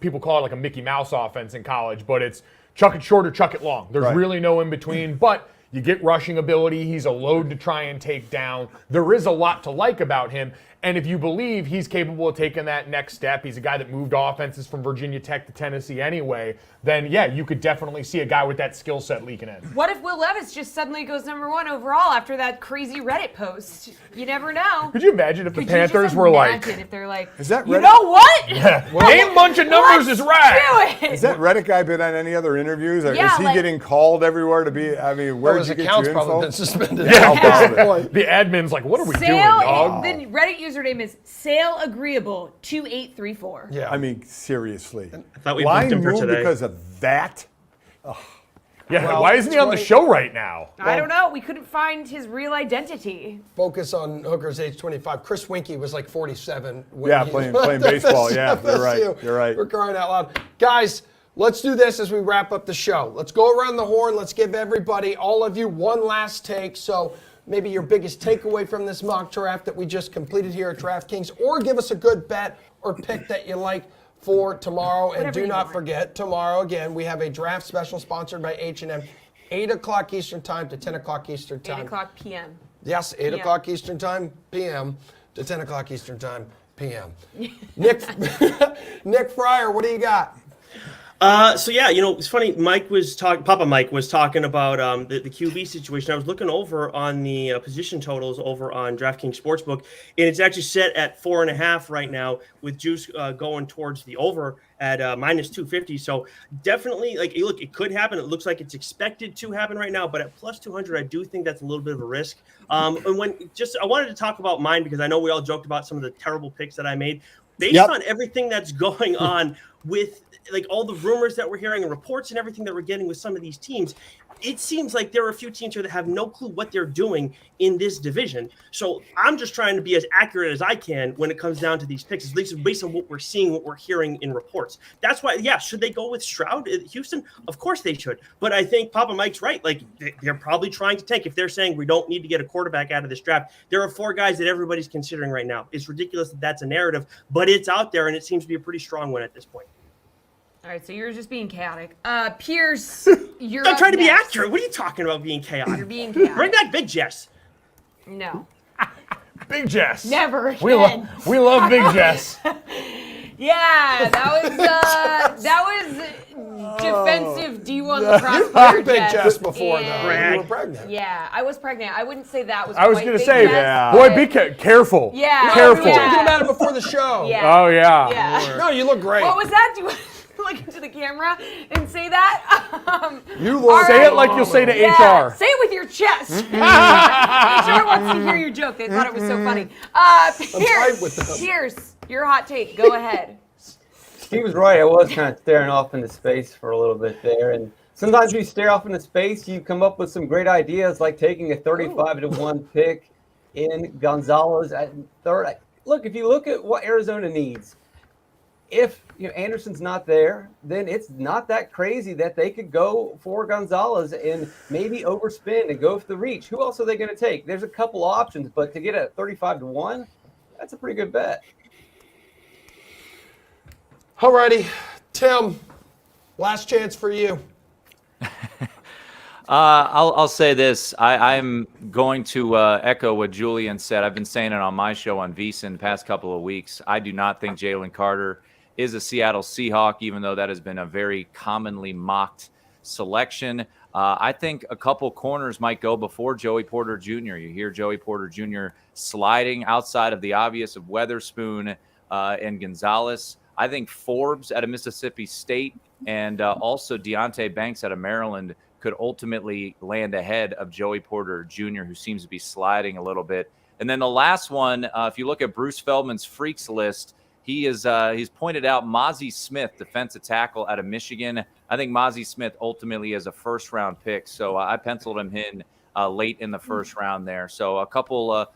people call it like a Mickey Mouse offense in college, but it's chuck it short or chuck it long. There's Right. really no in between, but you get rushing ability. He's a load to try and take down. There is a lot to like about him. And if you believe he's capable of taking that next step, he's a guy that moved offenses from Virginia Tech to Tennessee anyway, then yeah, you could definitely see a guy with that skill set leaking in. What if Will Levis just suddenly goes #1 overall after that crazy Reddit post? You never know. Could you imagine if the Could you just Panthers were like, imagine if they're like, Is that you Reddit? know what? name bunch of numbers is right. Do it. Has that Reddick guy been on any other interviews? Or Yeah, is he like- getting called everywhere to be? I mean, where Well, did his you get account's your probably info? been suspended. How about it? The admin's like, what are we doing, Sale, dog? the Reddit username is saleagreeable2834. Yeah. I mean, seriously. I thought we Line booked him for moved today. because of that? Yeah, Well, why isn't he on the that's show right now? I don't know. We couldn't find his real identity. Focus on Hooker's age 25. Chris Winkie was like 47. When Yeah, he playing was playing at baseball. Yeah, you're right. FSU. You're right. We're crying out loud. Guys, let's do this as we wrap up the show. Let's go around the horn. Let's give everybody, all of you, one last take. So maybe your biggest takeaway from this mock draft that we just completed here at DraftKings, or give us a good bet or pick that you like for tomorrow. And Whatever do you not want. forget, tomorrow, again, we have a draft special sponsored by H&M. 8 o'clock Eastern Time to 10 o'clock Eastern 8 Time. o'clock p.m. Yes, 8 Yeah. o'clock Eastern Time, p.m. to 10 o'clock Eastern Time, p.m. Nick Fryer, what do you got? So yeah, it's funny. Papa Mike was talking about the QB situation. I was looking over on the position totals over on DraftKings Sportsbook, and it's actually set at 4.5 right now, with juice going towards the over at -250. So definitely, look, it could happen. It looks like it's expected to happen right now, but at +200, I do think that's a little bit of a risk. And I wanted to talk about mine because I know we all joked about some of the terrible picks that I made. Based on everything that's going on with all the rumors that we're hearing and reports and everything that we're getting with some of these teams, it seems like there are a few teams here that have no clue what they're doing in this division. So I'm just trying to be as accurate as I can when it comes down to these picks, at least based on what we're seeing, what we're hearing in reports. That's why, should they go with Stroud at Houston? Of course they should. But I think Papa Mike's right. They're probably trying to tank. If they're saying we don't need to get a quarterback out of this draft, there are 4 guys that everybody's considering right now. It's ridiculous that that's a narrative, but it's out there, and it seems to be a pretty strong one at this point. All right, so you're just being chaotic. Pierce, you're I'm up trying to be next. accurate. What are you talking about being chaotic? You're being chaotic. Bring back Big Jess. No. Big Jess. Never again. We love Big Jess. Yeah, that was defensive D1 lacrosse player Big Jess before, and- though. You were pregnant. Yeah, I was pregnant. I wouldn't say that was. I was quite going to Big say, Jess, boy, but- be careful. Yeah. Careful. We were talking Yeah. about it before the show. Yeah. Oh, yeah. Yeah. No, you look great. What was that? Do you want to look into the camera and say that? You All look Say it like you'll say to Yeah, HR. say it with your chest. HR wants to hear your joke. They thought it was so funny. tight with them. Pierce, your hot take. Go ahead. He was right. I was kind of staring off into space for a little bit there. And sometimes you stare off into space, you come up with some great ideas, like taking a 35-1 pick in Gonzalez at third. Look, if you look at what Arizona needs, if Anderson's not there, then it's not that crazy that they could go for Gonzalez and maybe overspend and go for the reach. Who else are they going to take? There's a couple options, but to get a 35-1, that's a pretty good bet. Alrighty, Tim, last chance for you. I'll say this. I'm going to echo what Julian said. I've been saying it on my show on VSiN the past couple of weeks. I do not think Jalen Carter is a Seattle Seahawk, even though that has been a very commonly mocked selection. I think a couple corners might go before Joey Porter Jr. You hear Joey Porter Jr. sliding outside of the obvious of Weatherspoon and Gonzalez. I think Forbes out of Mississippi State and also Deonte Banks out of Maryland could ultimately land ahead of Joey Porter Jr., who seems to be sliding a little bit And then the last one, if you look at Bruce Feldman's freaks list, he's pointed out Mozzie Smith, defensive tackle out of Michigan. I think Mozzie Smith ultimately is a first-round pick, so I penciled him in late in the first round there. So a couple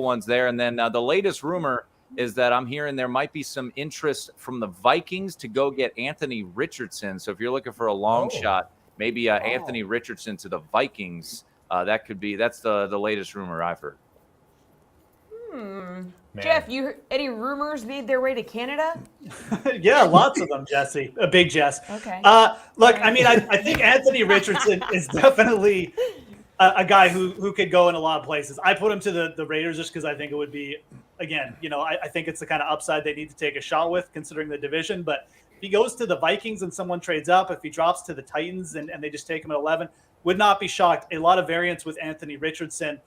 ones there. And then the latest rumor is that I'm hearing there might be some interest from the Vikings to go get Anthony Richardson. So if you're looking for a long shot, maybe Anthony Richardson to the Vikings. That's the latest rumor I've heard. Jeff, any rumors made their way to Canada? Yeah, lots of them, Jesse. A big Jess. Okay. Look, I mean, I think Anthony Richardson is definitely a guy who could go in a lot of places. I put him to the Raiders just because I think it would be, again, I think it's the kind of upside they need to take a shot with considering the division. But if he goes to the Vikings and someone trades up, if he drops to the Titans and they just take him at 11, would not be shocked. A lot of variance with Anthony Richardson.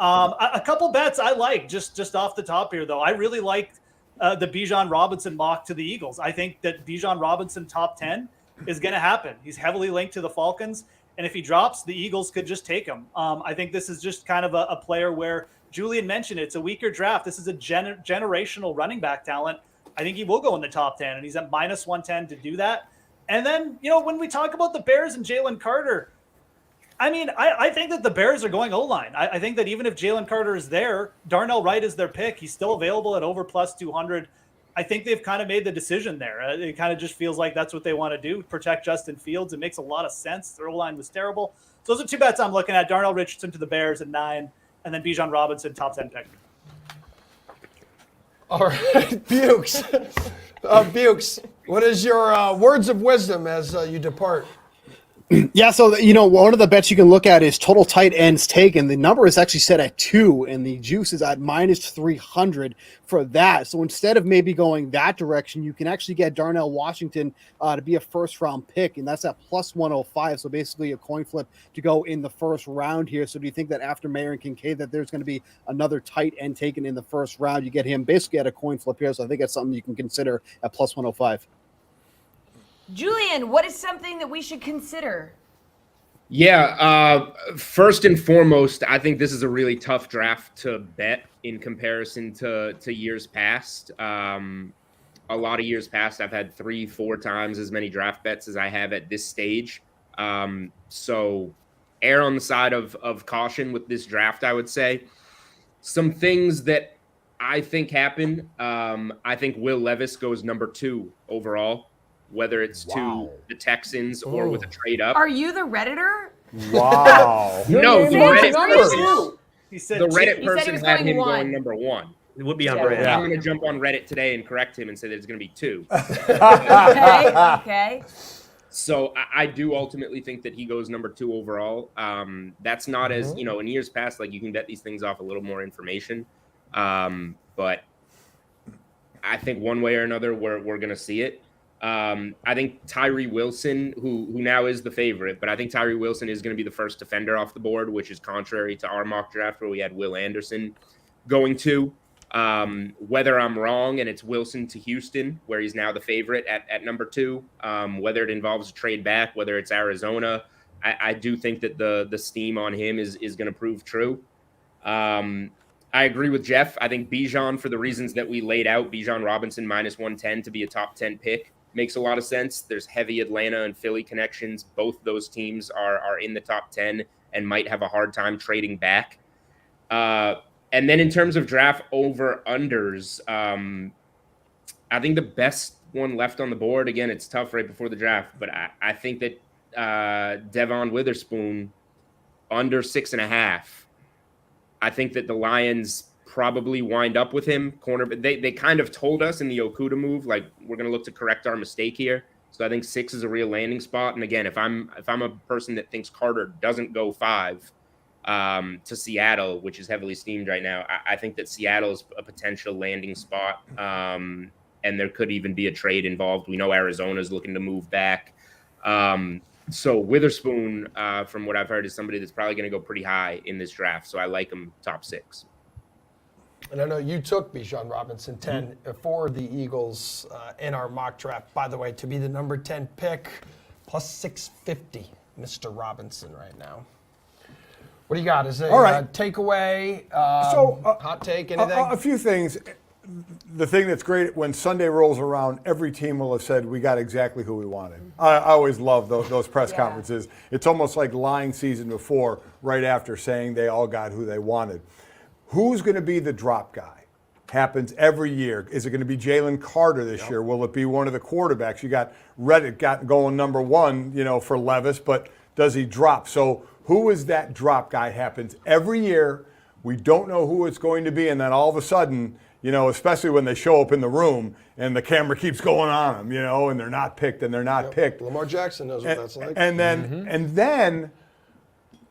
A couple bets I like just off the top here, though. I really liked the Bijan Robinson mock to the Eagles. I think that Bijan Robinson top 10 is going to happen. He's heavily linked to the Falcons. And if he drops, the Eagles could just take him. I think this is just kind of a player where Julian mentioned it's a weaker draft. This is a generational running back talent. I think he will go in the top 10, and he's at minus 110 to do that. And then, when we talk about the Bears and Jalen Carter, I mean, I think that the Bears are going O-line. I think that even if Jalen Carter is there, Darnell Wright is their pick. He's still available at over plus 200. I think they've kind of made the decision there. It kind of just feels like that's what they want to do, protect Justin Fields. It makes a lot of sense. Their O-line was terrible. So those are two bets I'm looking at. Darnell Richardson to the Bears at 9, and then Bijan Robinson, top 10 pick. All right, Bukes. Bukes, what is your words of wisdom as you depart? Yeah, so one of the bets you can look at is total tight ends taken. The number is actually set at 2, and the juice is at minus 300 for that. So instead of maybe going that direction, you can actually get Darnell Washington to be a first-round pick, and that's at plus 105. So basically a coin flip to go in the first round here. So do you think that after Mayer and Kincaid that there's going to be another tight end taken in the first round? You get him basically at a coin flip here. So I think that's something you can consider at plus 105. Julian, what is something that we should consider? Yeah, first and foremost, I think this is a really tough draft to bet in comparison to years past. A lot of years past, I've had 3-4 times as many draft bets as I have at this stage. So err on the side of caution with this draft, I would say. Some things that I think happen, I think Will Levis goes number 2 overall. Whether it's to the Texans or with a trade up. Are you the Redditor? Wow. No, the Reddit person, He said the Reddit He said he person was had going him 1. going number 1. It would be on Yeah. brand. I'm going to jump on Reddit today and correct him and say that it's going to be 2. Okay. So I do ultimately think that he goes number 2 overall. That's not as, in years past, like you can bet these things off a little more information. But I think one way or another, we're going to see it. I think Tyree Wilson, who now is the favorite, but I think Tyree Wilson is going to be the first defender off the board, which is contrary to our mock draft where we had Will Anderson going to. Whether I'm wrong and it's Wilson to Houston, where he's now the favorite at number 2, whether it involves a trade back, whether it's Arizona, I do think that the steam on him is going to prove true. I agree with Jeff. I think Bijan, for the reasons that we laid out, Bijan Robinson minus 110 to be a top 10 pick makes a lot of sense. There's heavy Atlanta and Philly connections. Both those teams are in the top 10 and might have a hard time trading back. And then in terms of draft over-unders, I think the best one left on the board, again, it's tough right before the draft, but I think that Devon Witherspoon under 6.5. I think that the Lions probably wind up with him. They kind of told us in the Okudah move, like, we're going to look to correct our mistake here. So I think 6 is a real landing spot. And again, if I'm a person that thinks Carter doesn't go 5 to Seattle, which is heavily steamed right now, I think that Seattle is a potential landing spot. And there could even be a trade involved. We know Arizona is looking to move back. So Witherspoon, from what I've heard, is somebody that's probably going to go pretty high in this draft. So I like him top 6. And I know you took Bijan Robinson 10 for the Eagles in our mock draft, by the way, to be the number 10 pick, plus 650, Mr. Robinson right now. What do you got? Is it All right. takeaway? Hot take? Anything? A few things. The thing that's great when Sunday rolls around, every team will have said we got exactly who we wanted. I always love those press conferences. It's almost like lying season before, right after saying they all got who they wanted. Who's going to be the drop guy? Happens every year. Is it going to be Jalen Carter this year? Will it be one of the quarterbacks? You got Reddick going number one, for Levis, but does he drop? So who is that drop guy? Happens every year. We don't know who it's going to be, and then all of a sudden, especially when they show up in the room and the camera keeps going on them, and they're not picked and they're not picked. Lamar Jackson knows what that's like. And then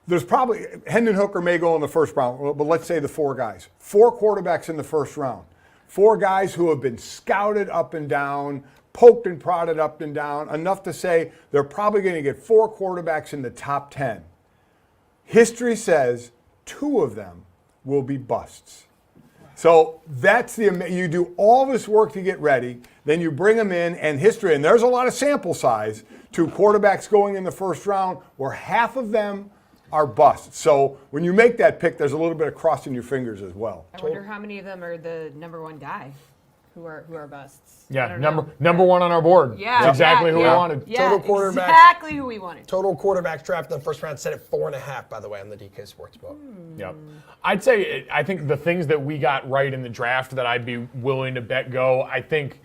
there's probably Hendon Hooker may go in the first round, but let's say the 4 guys. 4 quarterbacks in the first round. 4 guys who have been scouted up and down, poked and prodded up and down, enough to say they're probably going to get 4 quarterbacks in the top 10. History says 2 of them will be busts. So that's you do all this work to get ready, then you bring them in, and history, and there's a lot of sample size to quarterbacks going in the first round where half of them are busts. So when you make that pick, there's a little bit of crossing your fingers as well. I wonder how many of them are the number 1 guy who are busts. I Yeah, don't know. number 1 on our board. Yeah, That's exactly who we wanted. Yeah, Total quarterbacks. exactly who we wanted. Total quarterbacks drafted in the first round set at 4.5, by the way, on the DK Sportsbook. Yep. I think the things that we got right in the draft that I'd be willing to bet go, I think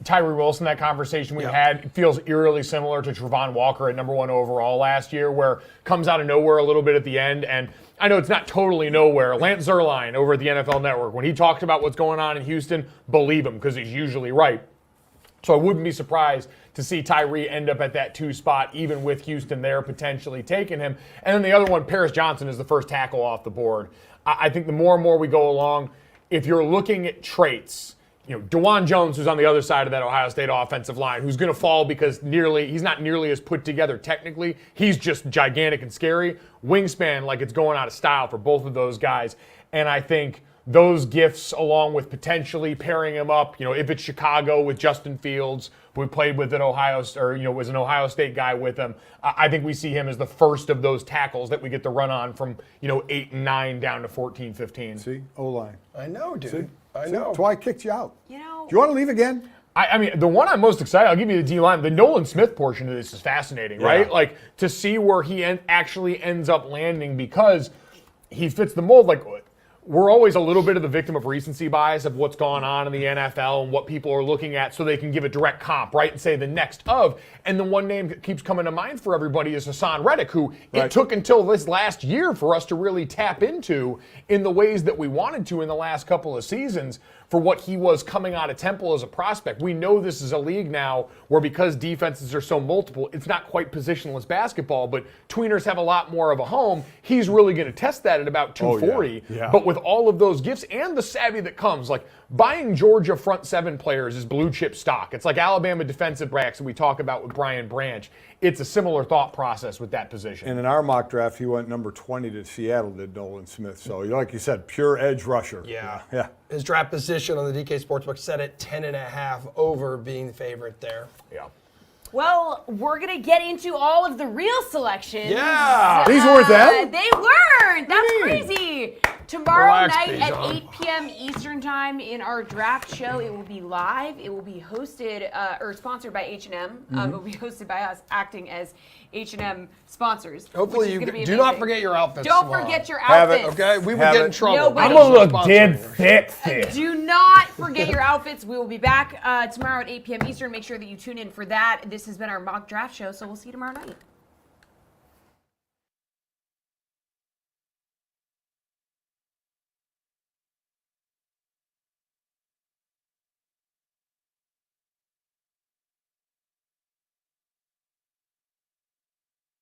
Tyree Wilson, that conversation we had, feels eerily similar to Travon Walker at number 1 overall last year, where comes out of nowhere a little bit at the end. And I know it's not totally nowhere. Lance Zierlein over at the NFL Network, when he talked about what's going on in Houston, believe him, because he's usually right. So I wouldn't be surprised to see Tyree end up at that 2 spot, even with Houston there potentially taking him. And then the other one, Paris Johnson, is the first tackle off the board. I think the more and more we go along, if you're looking at traits, DeJuan Jones, who's on the other side of that Ohio State offensive line, who's going to fall because he's not nearly as put together technically. He's just gigantic and scary. Wingspan, like it's going out of style for both of those guys. And I think those gifts, along with potentially pairing him up, if it's Chicago with Justin Fields, who we played with at Ohio, or was an Ohio State guy with him, I think we see him as the first of those tackles that we get to run on from 8 and 9 down to 14, 15. See, O-line. I know, dude. See? I know. That's why I kicked you out. You know, Do you want to leave again? I mean, the one I'm most excited, I'll give you the D-line. The Nolan Smith portion of this is fascinating, right? Like, to see where he actually ends up landing, because he fits the mold. Like, we're always a little bit of the victim of recency bias of what's gone on in the NFL and what people are looking at so they can give a direct comp, right? And say the next of. And the one name that keeps coming to mind for everybody is Hassan Reddick, who it took until this last year for us to really tap into in the ways that we wanted to in the last couple of seasons for what he was coming out of Temple as a prospect. We know this is a league now where, because defenses are so multiple, it's not quite positionless basketball, but tweeners have a lot more of a home. He's really going to test that at about 240. But with all of those gifts and the savvy that comes, like buying Georgia front 7 players is blue chip stock. It's like Alabama defensive backs that we talk about with Brian Branch. It's a similar thought process with that position. And in our mock draft, he went number 20 to Seattle, did Nolan Smith. So, like you said, pure edge rusher. Yeah. Yeah. His draft position on the DK Sportsbook set at 10.5 over being the favorite there. Yeah. well, we're going to get into all of the real selections. Yeah. These weren't them? They weren't. That's crazy. Tomorrow Relax, night at Bijan. 8 p.m. Eastern Time in our draft show, it will be live. It will be hosted or sponsored by H&M. It will be hosted by us, acting as H&M sponsors. Hopefully, which is you gonna be do not amazing. forget your outfits. Don't tomorrow. forget your Have it, outfits. Okay, we would Have get it. in trouble. Nobody- I'm gonna look Sponsoring. dead thick. Do not forget your outfits. We will be back tomorrow at 8 p.m. Eastern. Make sure that you tune in for that. This has been our mock draft show, so we'll see you tomorrow night.